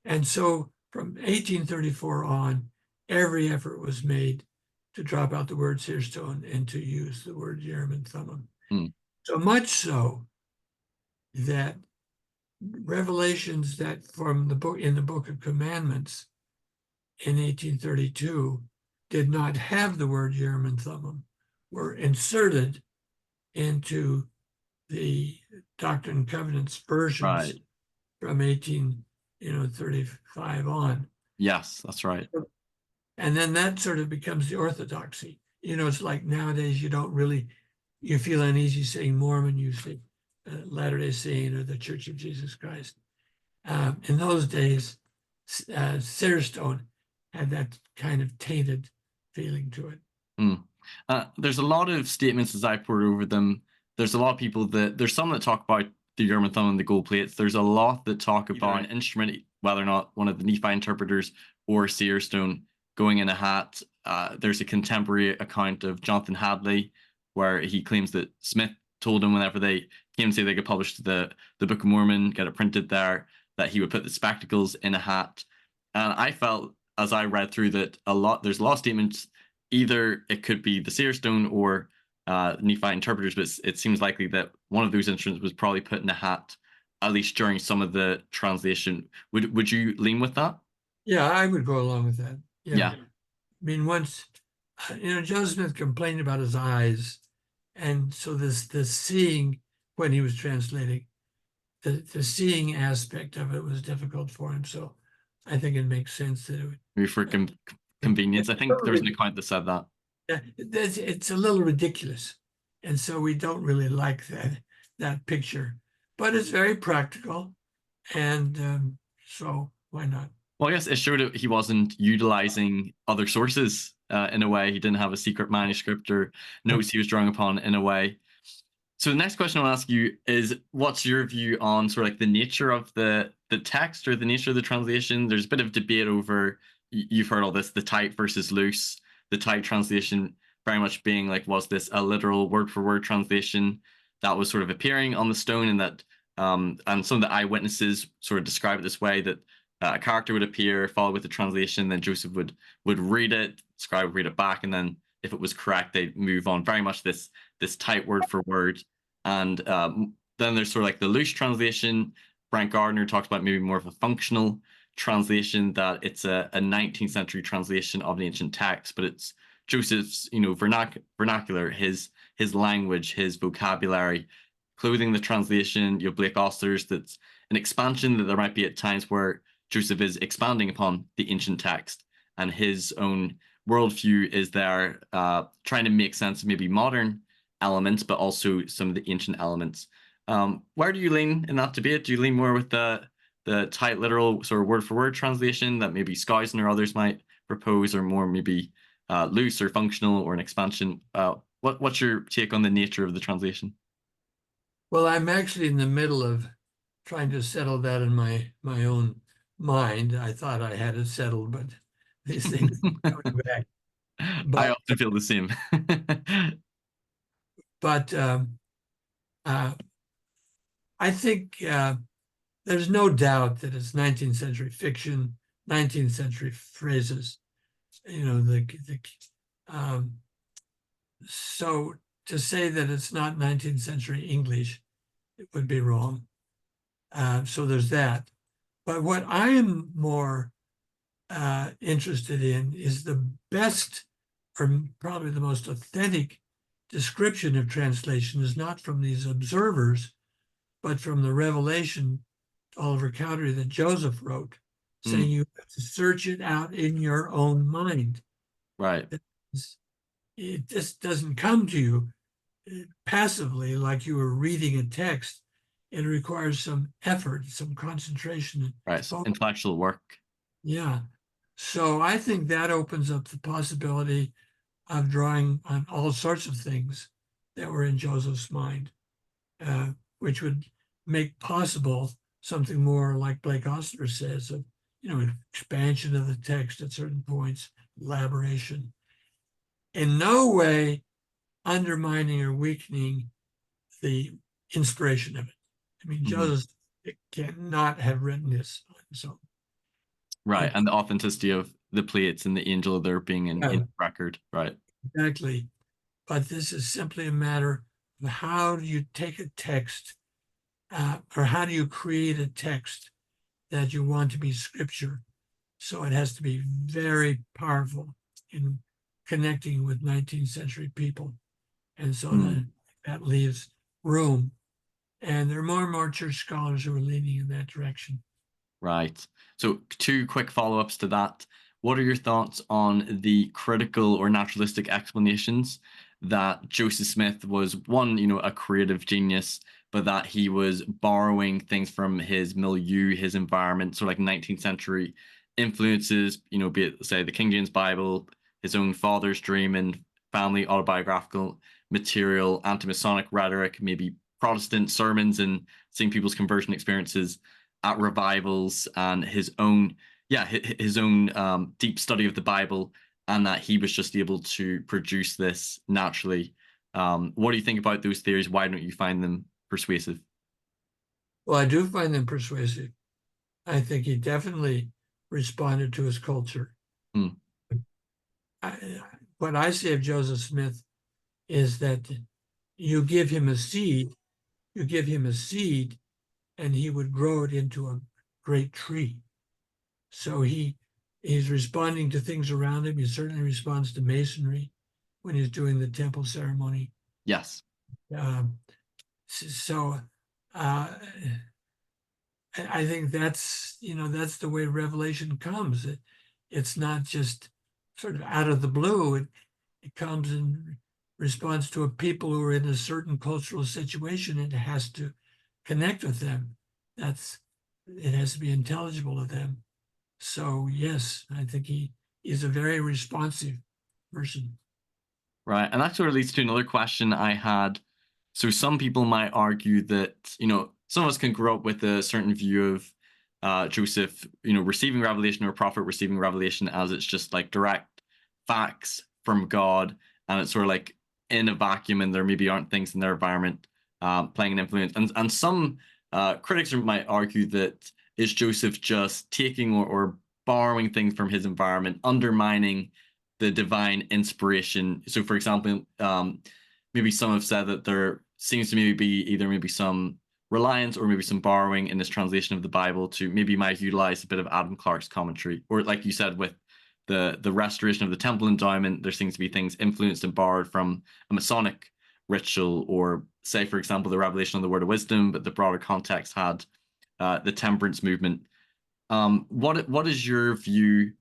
And so from 1834 on, every effort was made to drop out the word seer stone and to use the word Urim and Thummim. So much so that revelations that from the book in the Book of Commandments in 1832 did not have the word Urim and Thummim were inserted into the Doctrine and Covenants versions from 1835 on. Yes, that's right. And then that sort of becomes the orthodoxy. It's like nowadays you feel uneasy saying Mormon, you say Latter-day Saint or the Church of Jesus Christ. In those days, seer stone had that kind of tainted feeling to it. There's a lot of statements as I poured over them. There's a lot of people there's some that talk about the Urim and Thummim and the gold plates. There's a lot that talk about an instrument, whether or not one of the Nephi interpreters or seer stone going in a hat. There's a contemporary account of Jonathan Hadley where he claims that Smith told him whenever they came to say they could publish the Book of Mormon, get it printed there, that he would put the spectacles in a hat. And I felt, as I read through that, there's a lot of statements, either it could be the seer stone or Nephi interpreters, but it seems likely that one of those instruments was probably put in a hat, at least during some of the translation. Would you lean with that? Yeah, I would go along with that. Yeah. I mean, once, Joseph Smith complained about his eyes. And so the seeing, when he was translating, the seeing aspect of it was difficult for him. So I think it makes sense that it would. Maybe for convenience. I think there was an account that said that. Yeah, it's a little ridiculous. And so we don't really like that picture. But it's very practical. And so why not? Well, I guess it showed that he wasn't utilizing other sources in a way. He didn't have a secret manuscript or notes he was drawing upon in a way. So the next question I'll ask you is, what's your view on sort of like the nature of the text or the nature of the translation? There's a bit of debate over, you've heard all this, the tight versus loose, the tight translation very much being like, was this a literal word for word translation that was sort of appearing on the stone, and that and some of the eyewitnesses sort of describe it this way, that a character would appear, follow with the translation, then Joseph would read it, scribe would read it back, and then if it was correct, they'd move on. Very much this tight word for word. And then there's sort of like the loose translation. Brent Gardner talks about maybe more of a functional translation, that it's a 19th century translation of an ancient text, but it's Joseph's, vernacular, his language, his vocabulary, clothing the translation. You have Blake Oster's, that's an expansion, that there might be at times where Joseph is expanding upon the ancient text and his own worldview is there, trying to make sense of maybe modern elements, but also some of the ancient elements. Where do you lean in that debate? Do you lean more with the tight literal sort of word for word translation that maybe Skousen or others might propose, or more maybe loose or functional or an expansion? What's your take on the nature of the translation? Well, I'm actually in the middle of trying to settle that in my own mind. I thought I had it settled, but these things are coming back. I But often feel the same. but I think there's no doubt that it's 19th century fiction, 19th century phrases. You know, so to say that it's not 19th century English, it would be wrong. So there's that. But what I am more interested in is the best, or probably the most authentic description of translation is not from these observers, but from the revelation to Oliver Cowdery that Joseph wrote, saying you have to search it out in your own mind. Right. It just doesn't come to you passively like you were reading a text. It requires some effort, some concentration. Right. So intellectual work. Yeah. So I think that opens up the possibility of drawing on all sorts of things that were in Joseph's mind, which would make possible something more like Blake Ostler says, of expansion of the text at certain points, elaboration. In no way undermining or weakening the inspiration of it. I mean, Joseph cannot have written this on his own. Right, and the authenticity of the plates and the angel there being in record, right? Exactly. But this is simply a matter of how do you take a text, or how do you create a text that you want to be scripture? So it has to be very powerful in connecting with 19th century people. And so that leaves room. And there are more and more church scholars who are leaning in that direction. Right. So 2 quick follow-ups to that. What are your thoughts on the critical or naturalistic explanations that Joseph Smith was, one, a creative genius, but that he was borrowing things from his milieu, his environment, so like 19th century influences, be it, say, the King James Bible, his own father's dream and family autobiographical material, anti-Masonic rhetoric, maybe Protestant sermons and seeing people's conversion experiences at revivals, and his own deep study of the Bible, and that he was just able to produce this naturally. What do you think about those theories? Why don't you find them persuasive? Well, I do find them persuasive. I think he definitely responded to his culture. What I say of Joseph Smith is that you give him a seed, and he would grow it into a great tree. So he's responding to things around him. He certainly responds to masonry when he's doing the temple ceremony. Yes. So I think that's the way revelation comes. It's not just sort of out of the blue. It comes in response to a people who are in a certain cultural situation, and it has to connect with them. It has to be intelligible to them. So yes, I think he is a very responsive person. Right. And that sort of leads to another question I had. So some people might argue that, some of us can grow up with a certain view of Joseph, receiving revelation, or prophet receiving revelation, as it's just like direct facts from God. And it's sort of like in a vacuum, and there maybe aren't things in their environment playing an influence. And some critics might argue that is Joseph just taking or borrowing things from his environment, undermining the divine inspiration. So, for example, maybe some have said that there seems to maybe be either some reliance or maybe some borrowing in this translation of the Bible to maybe might utilize a bit of Adam Clarke's commentary, or like you said with the restoration of the temple endowment, there seems to be things influenced and borrowed from a Masonic ritual, or say, for example, the revelation of the word of wisdom, but the broader context had the temperance movement. What is your view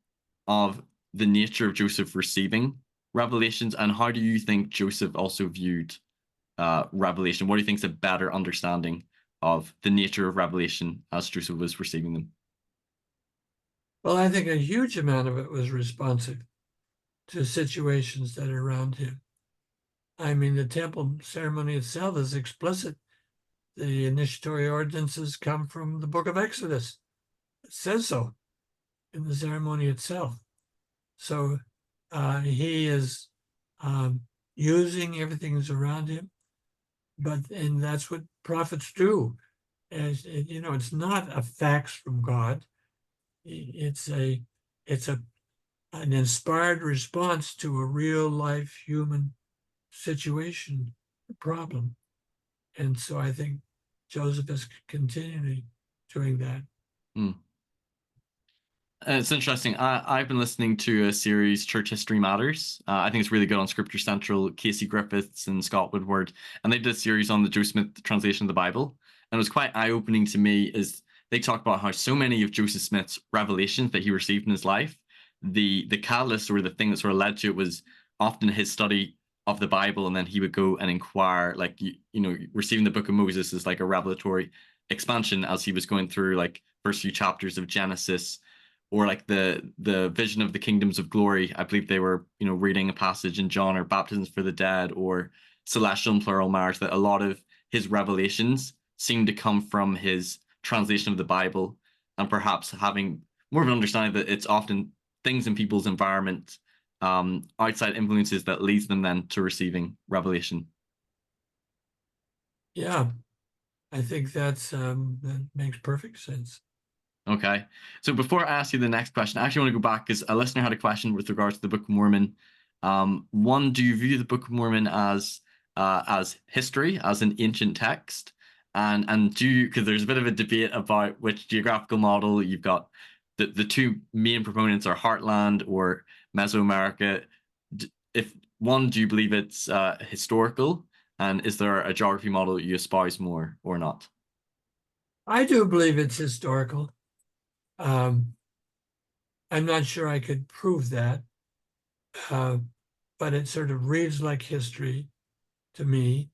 of the nature of Joseph receiving revelations, and how do you think Joseph also viewed revelation? What do you think is a better understanding of the nature of revelation as Joseph was receiving them? Well, I think a huge amount of it was responsive to situations that are around him. I mean, the temple ceremony itself is explicit. The initiatory ordinances come from the Book of Exodus. It says so in the ceremony itself. So he is using everything that's around him, and that's what prophets do. As you know, it's not a fax from God. It's an inspired response to a real life human situation problem. And so I think Joseph is continually doing that. Hmm. It's interesting. I've been listening to a series, Church History Matters. I think it's really good on Scripture Central, Casey Griffiths and Scott Woodward. And they did a series on the Joe Smith translation of the Bible. And it was quite eye-opening to me is they talk about how so many of Joseph Smith's revelations that he received in his life, the catalyst or the thing that sort of led to it was often his study of the Bible. And then he would go and inquire, like, receiving the Book of Moses is like a revelatory expansion as he was going through like first few chapters of Genesis, or like the vision of the kingdoms of glory. I believe they were, reading a passage in John, or baptisms for the dead, or celestial and plural marriage, that a lot of his revelations seem to come from his translation of the Bible, and perhaps having more of an understanding that it's often things in people's environment, outside influences, that leads them then to receiving revelation. Yeah, I think that makes perfect sense. Okay. So before I ask you the next question, I actually want to go back because a listener had a question with regards to the Book of Mormon. One, do you view the Book of Mormon as history, as an ancient text? And do you, because there's a bit of a debate about which geographical model you've got, the two main proponents are Heartland or Mesoamerica. If one, do you believe it's historical? And is there a geography model you espouse more or not? I do believe it's historical. I'm not sure I could prove that, but it sort of reads like history to me,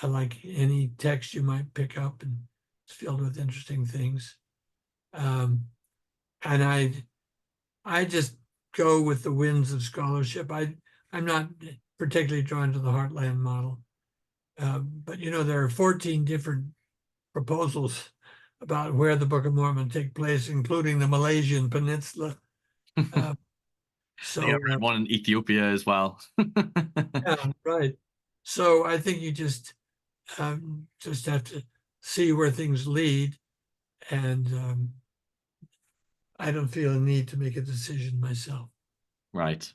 like any text you might pick up, and it's filled with interesting things. And I just go with the winds of scholarship. I'm not particularly drawn to the Heartland model, but there are 14 different proposals about where the Book of Mormon take place, including the Malaysian Peninsula. I think I read one in Ethiopia as well. Yeah, right. So I think you just have to see where things lead, and I don't feel a need to make a decision myself. Right.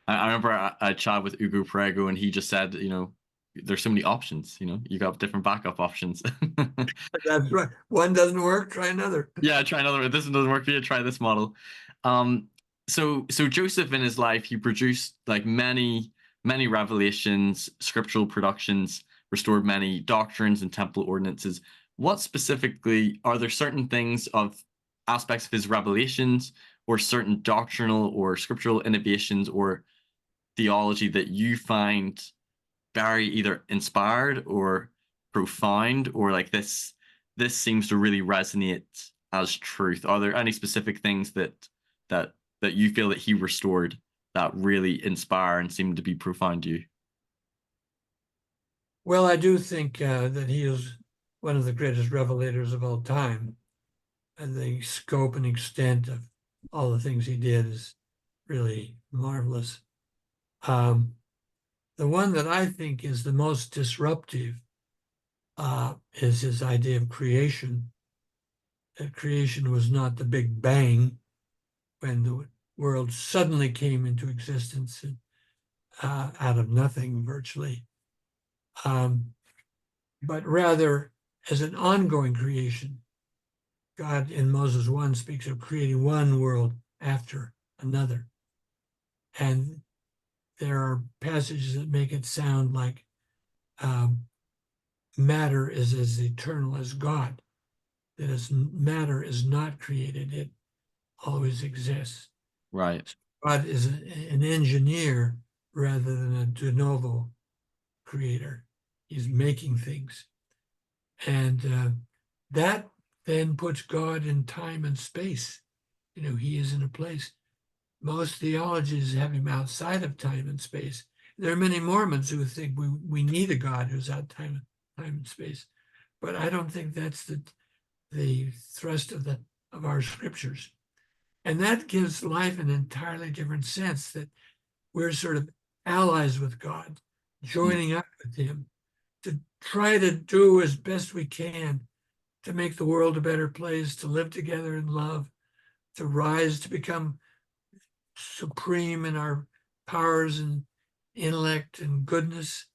I remember I chatted with Ugo Prego, and he just said, there's so many options. You got different backup options. That's right. One doesn't work, try another. Yeah, try another one. This one doesn't work for you. Try this model. So Joseph in his life, he produced like many revelations, scriptural productions, restored many doctrines and temple ordinances. What specifically are there certain things of aspects of his revelations, or certain doctrinal or scriptural innovations or theology that you find very either inspired or profound, or like this seems to really resonate as truth? Are there any specific things that you feel that he restored that really inspire and seem to be profound to you? Well, I do think that he is one of the greatest revelators of all time, and the scope and extent of all the things he did is really marvelous. The one that I think is the most disruptive is his idea of creation. That creation was not the Big Bang when the world suddenly came into existence out of nothing virtually, but rather as an ongoing creation. God in Moses 1 speaks of creating one world after another. And there are passages that make it sound like matter is as eternal as God, that matter is not created, it always exists. Right. God is an engineer rather than a de novo creator. He's making things. And that then puts God in time and space. He is in a place. Most theologies have him outside of time and space. There are many Mormons who think we need a God who's out time and space. But I don't think that's the thrust of our scriptures. And that gives life an entirely different sense, that we're sort of allies with God, joining up with him to try to do as best we can to make the world a better place, to live together in love, to rise to become supreme in our powers and intellect and goodness.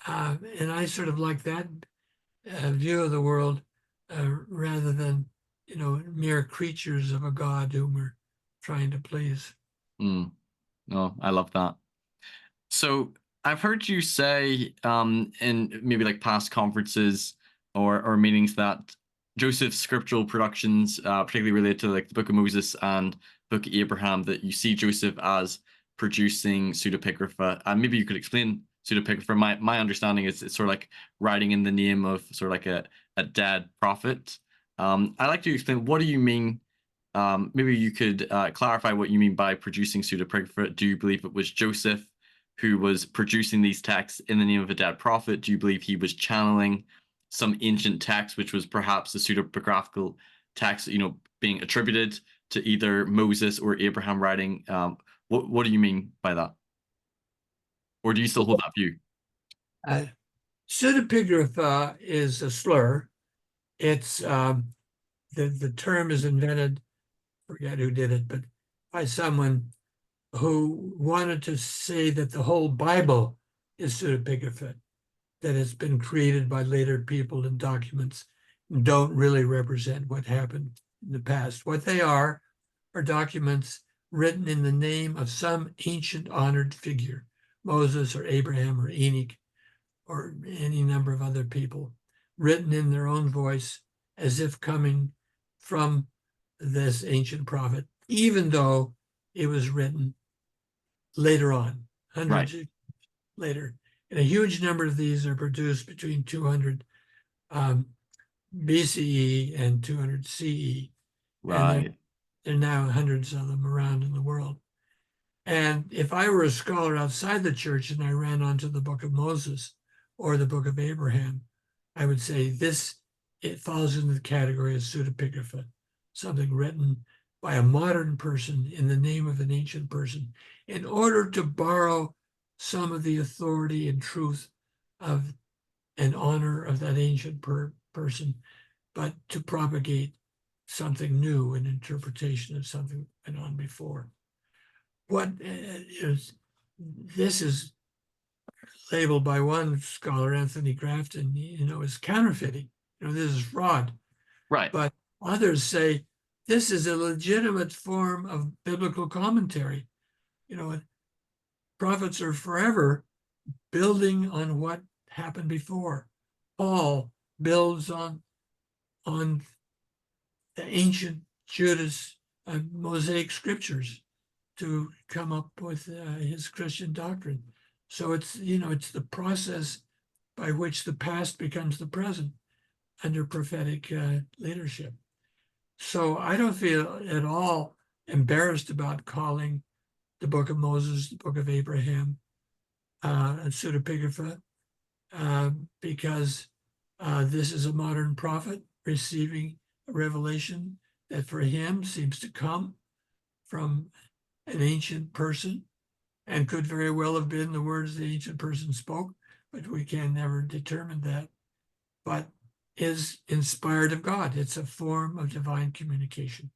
And I sort of like that view of the world rather than, mere creatures of a God whom we're trying to please. Mm. Oh, I love that. So I've heard you say in maybe like past conferences or meetings that Joseph's scriptural productions, particularly related to like the Book of Moses and Book of Abraham, that you see Joseph as producing pseudepigrapha. Maybe you could explain pseudepigrapha. My understanding is it's sort of like writing in the name of sort of like a dead prophet. I'd like to explain, what do you mean? Maybe you could clarify what you mean by producing pseudepigrapha. Do you believe it was Joseph who was producing these texts in the name of a dead prophet? Do you believe he was channeling some ancient text, which was perhaps the pseudepigraphical text, being attributed to either Moses or Abraham writing? What do you mean by that? Or do you still hold that view? Pseudepigrapha is a slur. It's the term is invented, forget who did it, but by someone who wanted to say that the whole Bible is pseudepigrapha, that it's been created by later people and documents don't really represent what happened in the past. What they are documents written in the name of some ancient honored figure, Moses or Abraham or Enoch or any number of other people, written in their own voice as if coming from this ancient prophet, even though it was written later on, hundreds of later. And a huge number of these are produced between 200 BCE and 200 CE. Right. And there are now hundreds of them around in the world. And if I were a scholar outside the church and I ran onto the Book of Moses or the Book of Abraham, I would say it falls into the category of pseudepigrapha, something written by a modern person in the name of an ancient person in order to borrow some of the authority and truth of and honor of that ancient person, but to propagate something new, an interpretation of something that went on before. This is labeled by one scholar, Anthony Grafton, as counterfeiting. This is fraud. Right. But others say this is a legitimate form of biblical commentary. Prophets are forever building on what happened before. Paul builds on the ancient Judas Mosaic scriptures to come up with his Christian doctrine. So it's the process by which the past becomes the present under prophetic leadership. So I don't feel at all embarrassed about calling the Book of Moses, the Book of Abraham, and pseudepigrapha, because this is a modern prophet receiving a revelation that for him seems to come from an ancient person and could very well have been the words the ancient person spoke, but we can never determine that, but is inspired of God. It's a form of divine communication.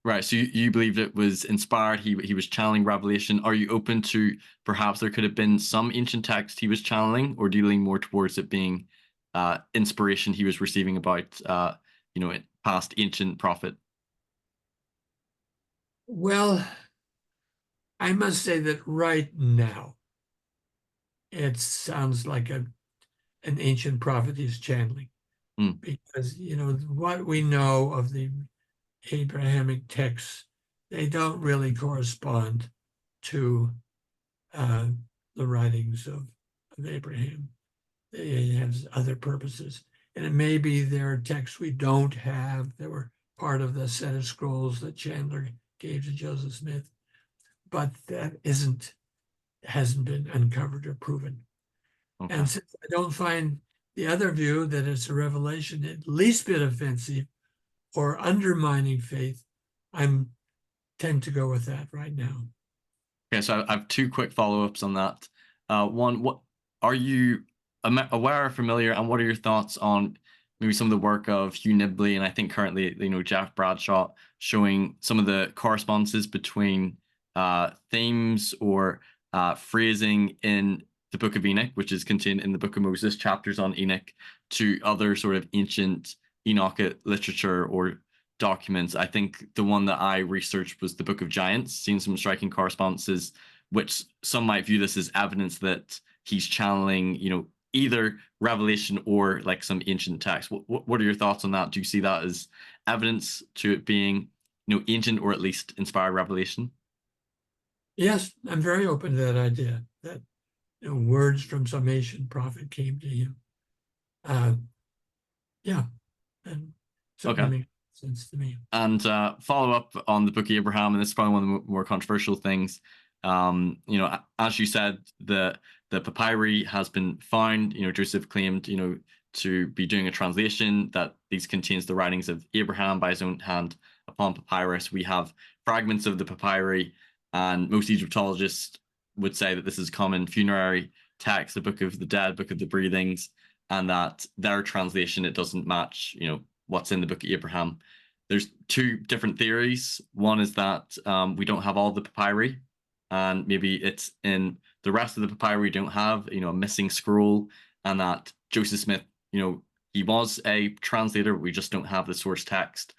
Right. So you believe it was inspired. He was channeling revelation. Are you open to perhaps there could have been some ancient text he was channeling, or do you lean more towards it being inspiration he was receiving about past ancient prophet? Well, I must say that right now it sounds like an ancient prophet he's channeling, because what we know of the Abrahamic texts they don't really correspond to the writings of Abraham. They have other purposes. And it may be there are texts we don't have that were part of the set of scrolls that Chandler gave to Joseph Smith, but that hasn't been uncovered or proven. Okay. And since I don't find the other view that it's a revelation at least bit offensive or undermining faith, I tend to go with that right now. Okay, so I have two quick follow-ups on that. One, what are you aware or familiar, and what are your thoughts on maybe some of the work of Hugh Nibley and I think currently, Jeff Bradshaw, showing some of the correspondences between themes or phrasing in the Book of Enoch, which is contained in the Book of Moses, chapters on Enoch, to other sort of ancient Enochic literature or documents. I think the one that I researched was the Book of Giants, seeing some striking correspondences, which some might view this as evidence that he's channeling, either revelation or like some ancient text. What are your thoughts on that? Do you see that as evidence to it being, ancient or at least inspired revelation? Yes, I'm very open to that idea that words from some ancient prophet came to him. Yeah, and certainly Okay. makes sense to me. And follow up on the Book of Abraham, and this is probably one of the more controversial things. As you said, the papyri has been found. Joseph claimed, to be doing a translation that these contains the writings of Abraham by his own hand upon papyrus. We have fragments of the papyri, and most Egyptologists would say that this is common funerary text, the Book of the Dead, Book of the Breathings, and that their translation, it doesn't match, what's in the Book of Abraham. There's two different theories. One is that we don't have all the papyri, and maybe it's in the rest of the papyri we don't have, a missing scroll, and that Joseph Smith, he was a translator, but we just don't have the source text.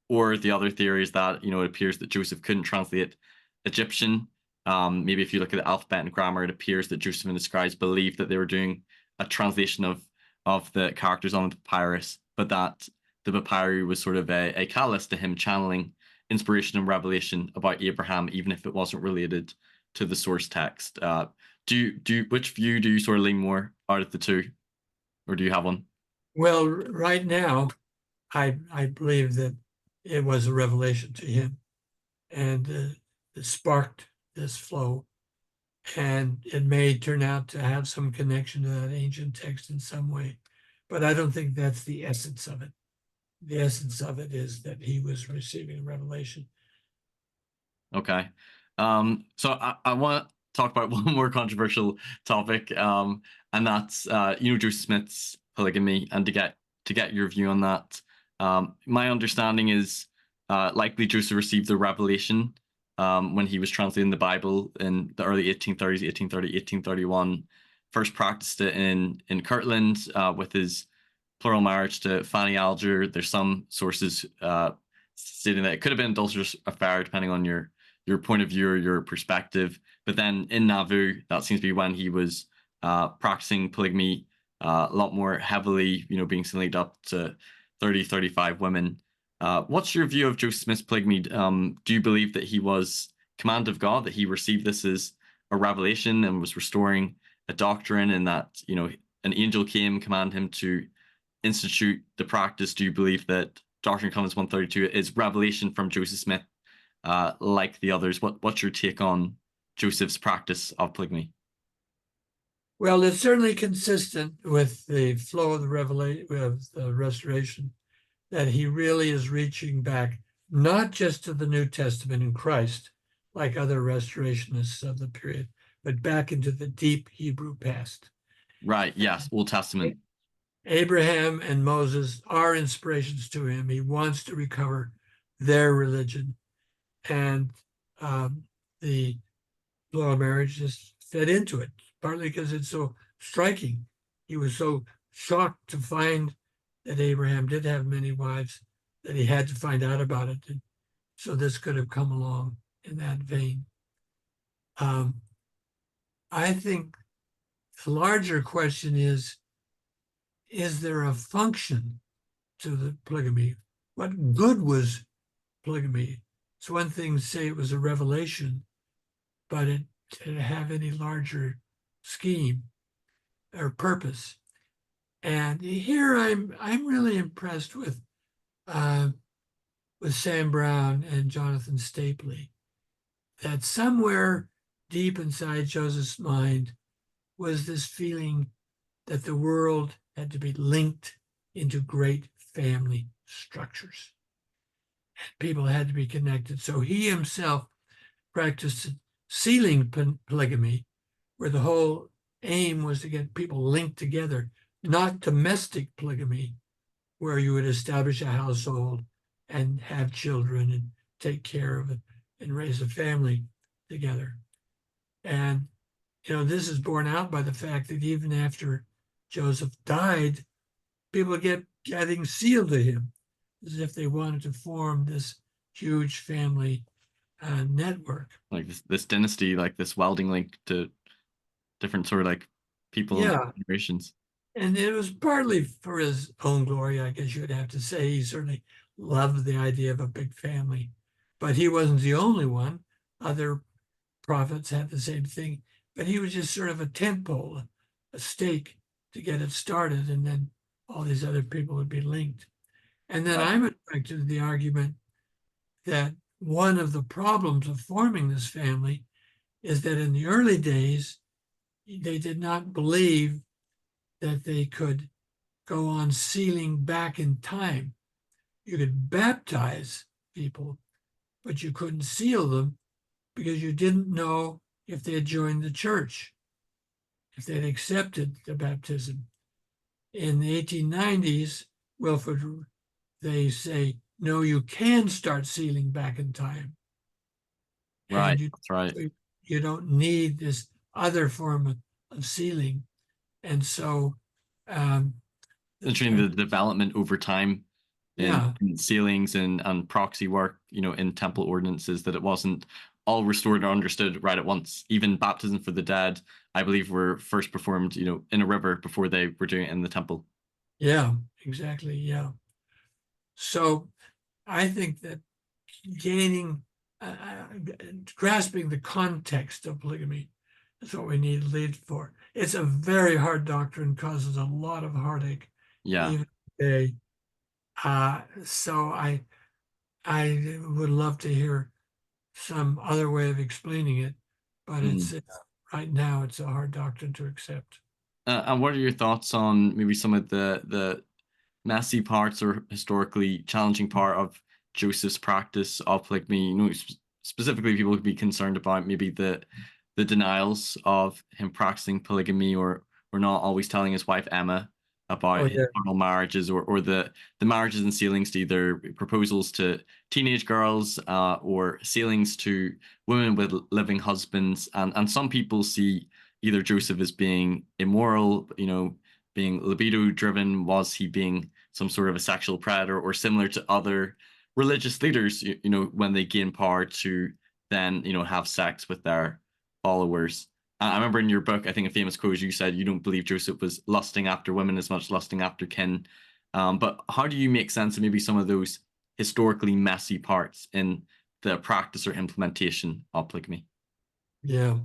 Or the other theory is that, it appears that Joseph couldn't translate Egyptian. Maybe if you look at the alphabet and grammar, it appears that Joseph and the scribes believed that they were doing a translation of the characters on the papyrus, but that the papyri was sort of a catalyst to him channeling inspiration and revelation about Abraham, even if it wasn't related to the source text. Which view do you sort of lean more out of the two, or do you have one? Well, right now, I believe that it was a revelation to him, and it sparked this flow, and it may turn out to have some connection to that ancient text in some way, but I don't think that's the essence of it. The essence of it is that he was receiving a revelation. Okay. So I want to talk about one more controversial topic, and that's Joseph Smith's polygamy, and to get your view on that. My understanding is likely Joseph received the revelation when he was translating the Bible in the early 1830s, 1830, 1831. First practiced it in Kirtland with his plural marriage to Fanny Alger. There's some sources stating that it could have been an adulterous affair, depending on your point of view or your perspective. But then in Nauvoo, that seems to be when he was practicing polygamy a lot more heavily, being linked up to 30, 35 women. What's your view of Joseph Smith's polygamy? Do you believe that he was command of God, that he received this as a revelation and was restoring a doctrine, and that, an angel came, commanded him to institute the practice? Do you believe that Doctrine and Covenants 132 is revelation from Joseph Smith, like the others? What's your take on Joseph's practice of polygamy? Well, it's certainly consistent with the flow of the revelation of the restoration, that he really is reaching back not just to the New Testament in Christ, like other restorationists of the period, but back into the deep Hebrew past. Right. Yes. Old Testament. Abraham and Moses are inspirations to him. He wants to recover their religion, and the law of marriage just fed into it, partly because it's so striking. He was so shocked to find that Abraham did have many wives that he had to find out about it. And so this could have come along in that vein. I think the larger question is there a function to the polygamy? What good was polygamy It's one thing to say it was a revelation, but it to have any larger scheme or purpose. And here I'm really impressed with Sam Brown and Jonathan Stapley, that somewhere deep inside Joseph's mind was this feeling that the world had to be linked into great family structures. People had to be connected. So he himself practiced sealing polygamy, where the whole aim was to get people linked together, not domestic polygamy, where you would establish a household and have children and take care of it and raise a family together. And, this is borne out by the fact that even after Joseph died, people kept getting sealed to him as if they wanted to form this huge family network. Like this dynasty, like this welding link to different sort of like people and generations. And it was partly for his own glory, I guess you would have to say. He certainly loved the idea of a big family, but he wasn't the only one. Other prophets had the same thing, but he was just sort of a tent pole, a stake to get it started, and then all these other people would be linked. And then I'm attracted to the argument that one of the problems of forming this family is that in the early days, they did not believe that they could go on sealing back in time. You could baptize people, but you couldn't seal them because you didn't know if they had joined the church, if they'd accepted the baptism. In the 1890s, Wilford, they say, no, you can start sealing back in time. Right, that's right. You don't need this other form of sealing. And so Interesting the development over time in sealings and proxy work, in temple ordinances, that it wasn't all restored or understood right at once. Even baptism for the dead, I believe, were first performed, in a river before they were doing it in the temple. Yeah, exactly. Yeah. So I think that grasping the context of polygamy is what we need lead for. It's a very hard doctrine, causes a lot of heartache. Yeah. Even today. So I would love to hear some other way of explaining it, but it's right now it's a hard doctrine to accept. And what are your thoughts on maybe some of the messy parts or historically challenging part of Joseph's practice of polygamy? Specifically, people would be concerned about maybe the denials of him practicing polygamy, or not always telling his wife Emma about his carnal marriages, or the marriages and sealings to either proposals to teenage girls or sealings to women with living husbands. And some people see either Joseph as being immoral, being libido driven. Was he being some sort of a sexual predator, or similar to other religious leaders, when they gain power to then, have sex with their followers? I remember in your book, I think a famous quote, you said you don't believe Joseph was lusting after women as much lusting after kin. But how do you make sense of maybe some of those historically messy parts in the practice or implementation of polygamy? Yeah.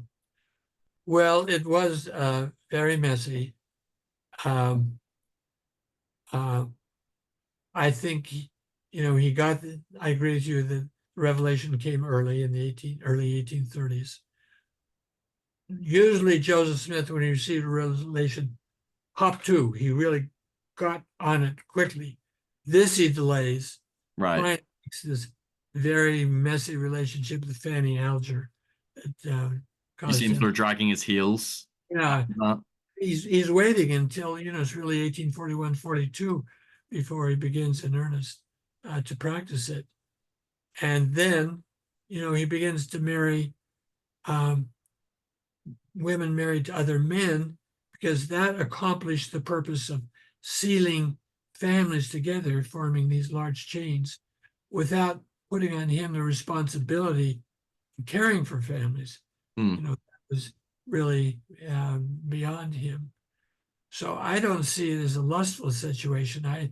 Well, it was very messy. I think, he got, I agree with you that revelation came early in the early 1830s. Usually Joseph Smith, when he received a revelation, hopped to. He really got on it quickly. This he delays. Right. This very messy relationship with Fanny Alger. You see him sort of dragging his heels. Yeah. He's waiting until, it's really 1841, 42 before he begins in earnest to practice it. And then, he begins to marry women married to other men, because that accomplished the purpose of sealing families together, forming these large chains, without putting on him the responsibility of caring for families. That was really beyond him. So I don't see it as a lustful situation. I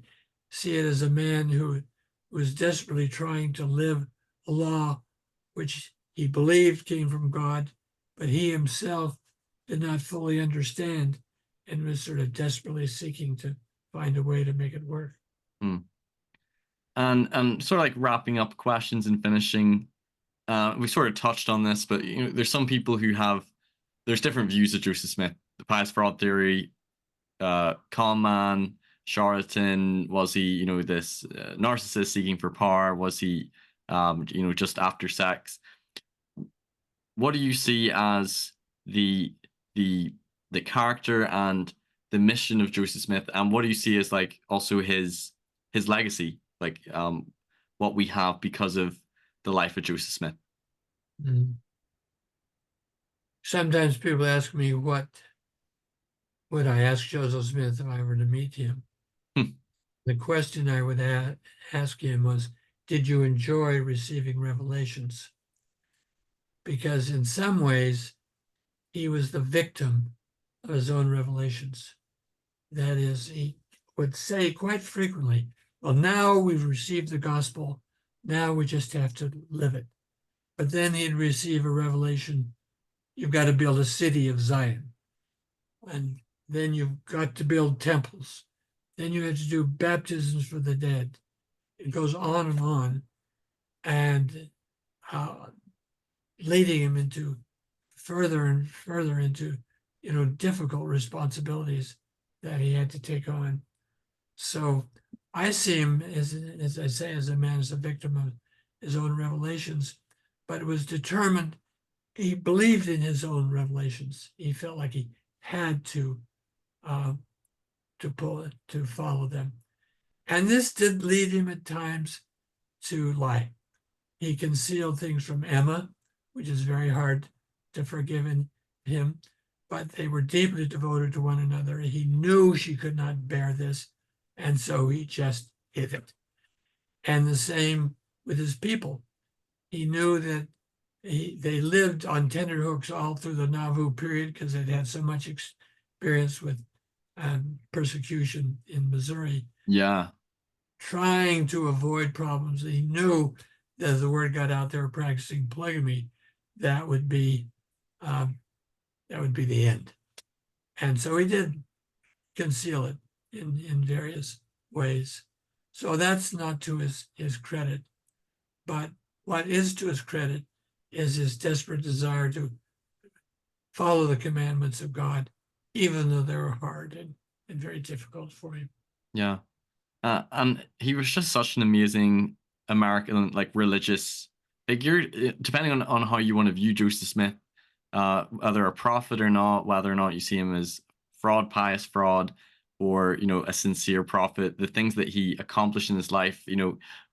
see it as a man who was desperately trying to live a law which he believed came from God, but he himself did not fully understand and was sort of desperately seeking to find a way to make it work. Hmm. And sort of like wrapping up questions and finishing, we sort of touched on this, but there's some people who there's different views of Joseph Smith. The pious fraud theory, con man, charlatan. Was he, this narcissist seeking for power? Was he, just after sex? What do you see as the the the character and the mission of Joseph Smith, and what do you see as like also his legacy, like what we have because of the life of Joseph Smith? Mm-hmm. Sometimes people ask me what would I ask Joseph Smith if I were to meet him. The question I would ask him was, did you enjoy receiving revelations? Because in some ways, he was the victim of his own revelations. That is, he would say quite frequently, well, now we've received the gospel, now we just have to live it. But then he'd receive a revelation, you've got to build a city of Zion. And then you've got to build temples. Then you have to do baptisms for the dead. It goes on, and leading him into further and further into, difficult responsibilities that he had to take on. So I see him as I say, as a man, as a victim of his own revelations, but it was determined. He believed in his own revelations. He felt like he had to follow them, and this did lead him at times to lie. He concealed things from Emma, which is very hard to forgive in him, but they were deeply devoted to one another. He knew she could not bear this, and so he just hid it. And the same with his people. He knew that they lived on tenterhooks all through the Nauvoo period because they'd had so much experience with persecution in Missouri. Yeah. Trying to avoid problems. He knew that if the word got out there practicing polygamy, that would be the end. And so he did conceal it in various ways. So that's not to his credit. But what is to his credit is his desperate desire to follow the commandments of God, even though they were hard and very difficult for him. Yeah. And he was just such an amazing American, like, religious figure. Depending on how you want to view Joseph Smith, whether a prophet or not, whether or not you see him as fraud, pious fraud, or a sincere prophet, the things that he accomplished in his life,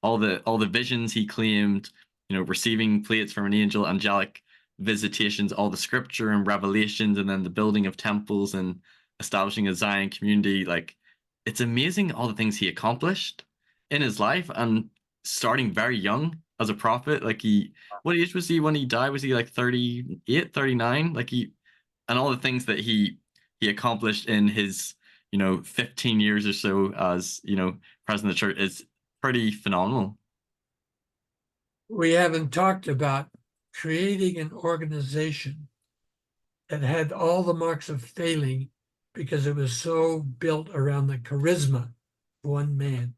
all the visions he claimed, receiving plates from an angel, angelic visitations, all the scripture and revelations, and then the building of temples and establishing a Zion community, like, it's amazing all the things he accomplished in his life, and starting very young as a prophet. Like, what age was he when he died? Was he like 38, 39? Like, and all the things that he accomplished in his 15 years or so as president of the church is pretty phenomenal. We haven't talked about creating an organization that had all the marks of failing because it was so built around the charisma of one man.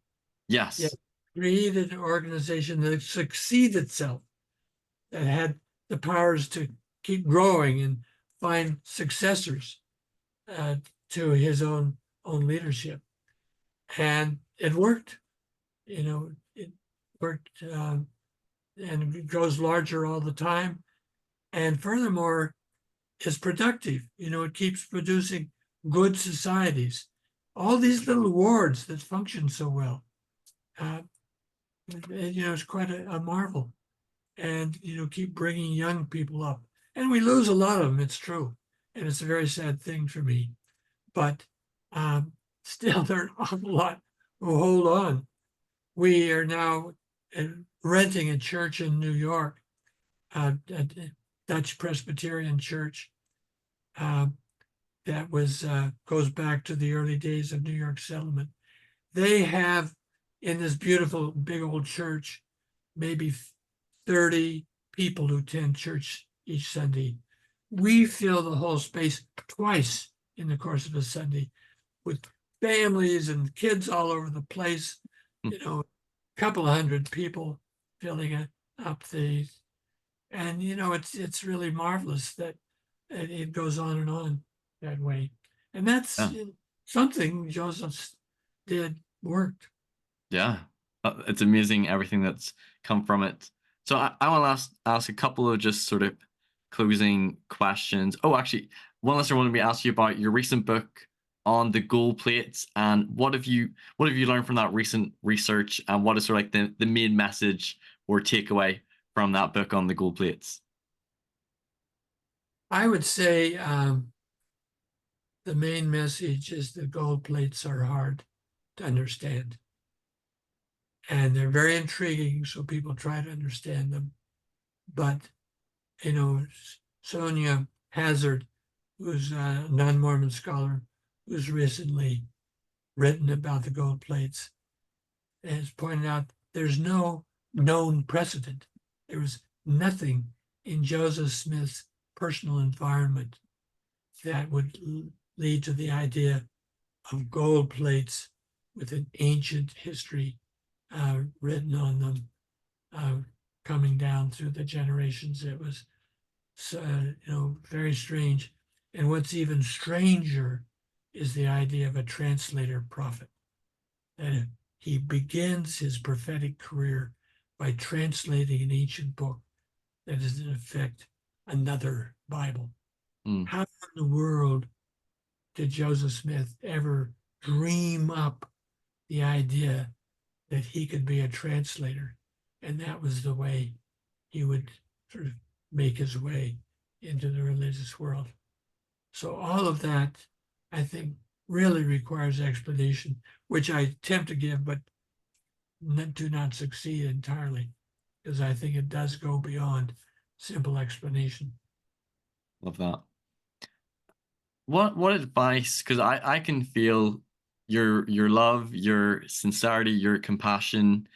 Yes. Yet created an organization that succeeded itself, that had the powers to keep growing and find successors to his own leadership. And it worked. It worked, and it grows larger all the time. And furthermore, is productive. It keeps producing good societies. All these little wards that function so well. It's quite a marvel. And, keep bringing young people up. And we lose a lot of them, it's true. And it's a very sad thing for me. But still, there are an awful lot who hold on. We are now renting a church in New York, a Dutch Presbyterian church that goes back to the early days of New York settlement. They have in this beautiful big old church maybe 30 people who attend church each Sunday. We fill the whole space twice in the course of a Sunday with families and kids all over the place, a couple of hundred people filling it up and it's really marvelous that it goes on that way. And that's something Joseph did worked. Yeah, it's amazing everything that's come from it. So I want to ask a couple of just sort of closing questions. Oh, actually, one last I wanted to ask you about your recent book on the gold plates, and what have you learned from that recent research, and what is sort of like the main message or takeaway from that book on the gold plates? I would say the main message is that gold plates are hard to understand. And they're very intriguing, so people try to understand them. But, Sonia Hazard, who's a non-Mormon scholar, who's recently written about the gold plates, has pointed out there's no known precedent. There was nothing in Joseph Smith's personal environment that would lead to the idea of gold plates with an ancient history written on them, coming down through the generations. It was, very strange. And what's even stranger is the idea of a translator prophet. That he begins his prophetic career by translating an ancient book that is, in effect, another Bible. How in the world did Joseph Smith ever dream up the idea that he could be a translator? And that was the way he would sort of make his way into the religious world. So all of that, I think, really requires explanation, which I attempt to give, but do not succeed entirely, because I think it does go beyond simple explanation. Love that. What advice? Because I can feel your love, your sincerity, your compassion,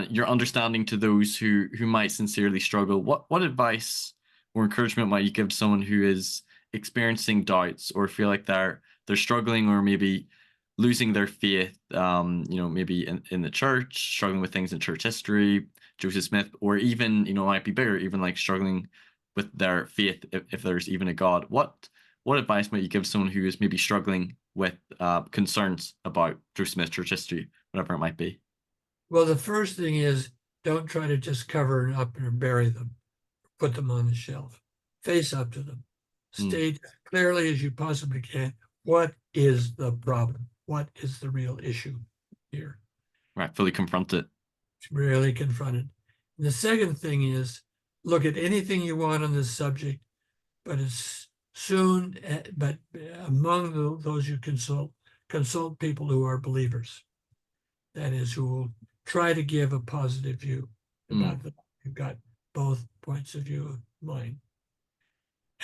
your understanding to those who might sincerely struggle. What advice or encouragement might you give someone who is experiencing doubts or feel like they're struggling or maybe losing their faith? Maybe in the church, struggling with things in church history, Joseph Smith, or even it might be bigger, even like struggling with their faith if there's even a God. What advice might you give someone who is maybe struggling with concerns about Joseph Smith church history, whatever it might be? Well, the first thing is don't try to just cover up or bury them, put them on the shelf. Face up to them. State clearly as you possibly can, what is the problem? What is the real issue here? Right, fully confront it. Really confront it. And the second thing is look at anything you want on this subject, but among those you consult people who are believers. That is, who will try to give a positive view about them. You've got both points of view of mine.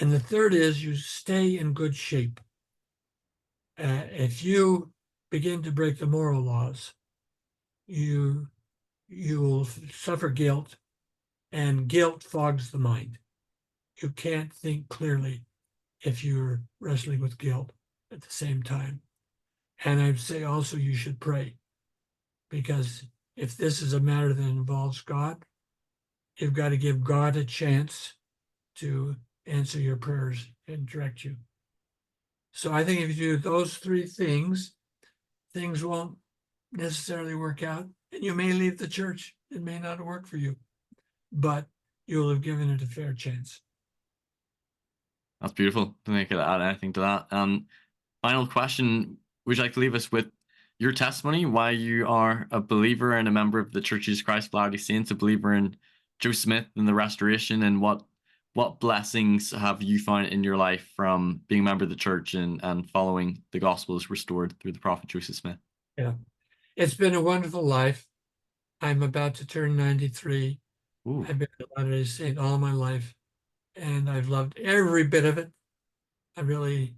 And the third is you stay in good shape. If you begin to break the moral laws, you will suffer guilt, and guilt fogs the mind. You can't think clearly if you're wrestling with guilt at the same time. And I'd say also you should pray, because if this is a matter that involves God, you've got to give God a chance to answer your prayers and direct you. So I think if you do those three things, things won't necessarily work out, and you may leave the church. It may not work for you, but you'll have given it a fair chance. That's beautiful. I think I could add anything to that. Final question, would you like to leave us with your testimony, why you are a believer and a member of the Church of Jesus Christ of Latter-day Saints, a believer in Joseph Smith and the Restoration, and what blessings have you found in your life from being a member of the church and following the Gospels restored through the prophet Joseph Smith? Yeah, it's been a wonderful life. I'm about to turn 93. Ooh. I've been a Latter-day Saint all my life, and I've loved every bit of it. I really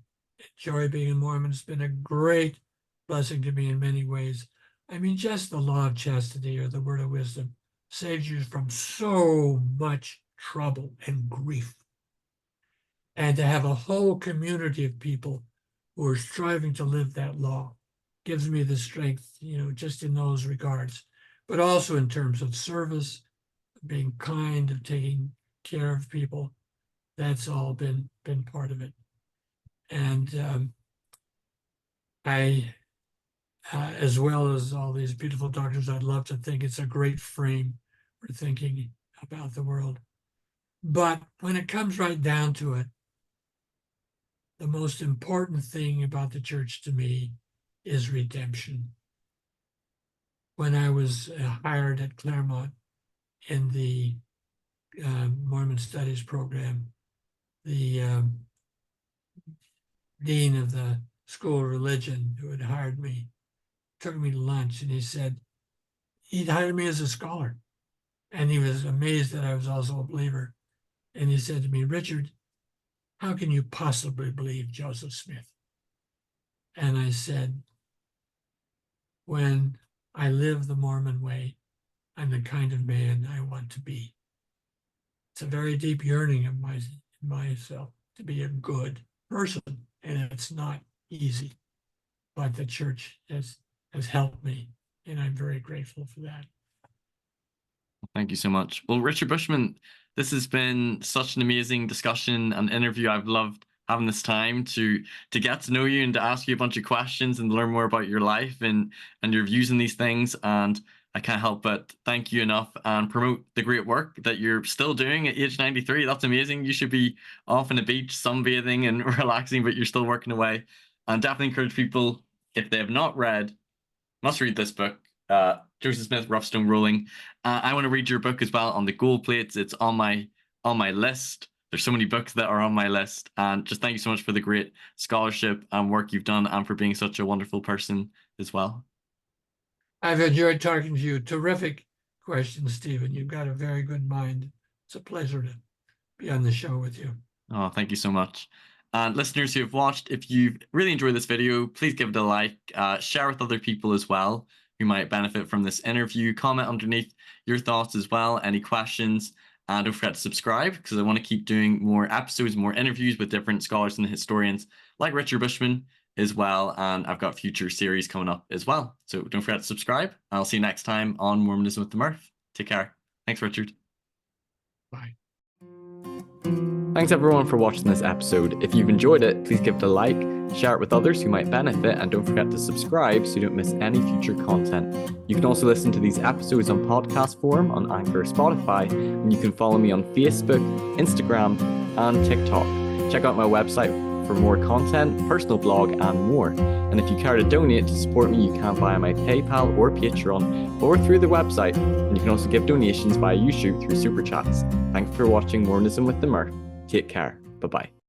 enjoy being a Mormon. It's been a great blessing to me in many ways. I mean, just the law of chastity or the word of wisdom saves you from so much trouble and grief. And to have a whole community of people who are striving to live that law gives me the strength, just in those regards, but also in terms of service, being kind, of taking care of people. That's all been part of it. And I, as well as all these beautiful doctors, I'd love to think it's a great frame for thinking about the world. But when it comes right down to it, the most important thing about the church to me is redemption. When I was hired at Claremont in the Mormon Studies program, the dean of the School of Religion who had hired me took me to lunch, and he said he'd hired me as a scholar, and he was amazed that I was also a believer. And he said to me, "Richard, how can you possibly believe Joseph Smith?" And I said, "When I live the Mormon way, I'm the kind of man I want to be." It's a very deep yearning of myself to be a good person, and it's not easy. But the church has helped me, and I'm very grateful for that. Thank you so much. Well, Richard Bushman, this has been such an amazing discussion and interview. I've loved having this time to get to know you and to ask you a bunch of questions and learn more about your life and your views on these things. And I can't help but thank you enough and promote the great work that you're still doing at age 93. That's amazing. You should be off on the beach, sunbathing and relaxing, but you're still working away. And definitely encourage people, if they have not read, must read this book, Joseph Smith, Rough Stone Rolling. I want to read your book as well on the gold plates. It's on my list. There's so many books that are on my list. And just thank you so much for the great scholarship and work you've done and for being such a wonderful person as well. I've enjoyed talking to you. Terrific questions, Stephen. You've got a very good mind. It's a pleasure to be on the show with you. Oh, thank you so much. And listeners who have watched, if you've really enjoyed this video, please give it a like, share with other people as well who might benefit from this interview. Comment underneath your thoughts as well, any questions, and don't forget to subscribe because I want to keep doing more episodes, more interviews with different scholars and historians like Richard Bushman as well. And I've got future series coming up as well. So don't forget to subscribe. I'll see you next time on Mormonism with the Murph. Take care. Thanks, Richard. Bye. Thanks everyone for watching this episode. If you've enjoyed it, please give it a like, share it with others who might benefit, and don't forget to subscribe so you don't miss any future content. You can also listen to these episodes on podcast form on Anchor or Spotify, and you can follow me on Facebook, Instagram, and TikTok. Check out my website for more content, personal blog, and more. And if you care to donate to support me, you can via my PayPal or Patreon, or through the website, and you can also give donations via YouTube through Super Chats. Thanks for watching Mormonism with the Murph. Take care. Bye-bye.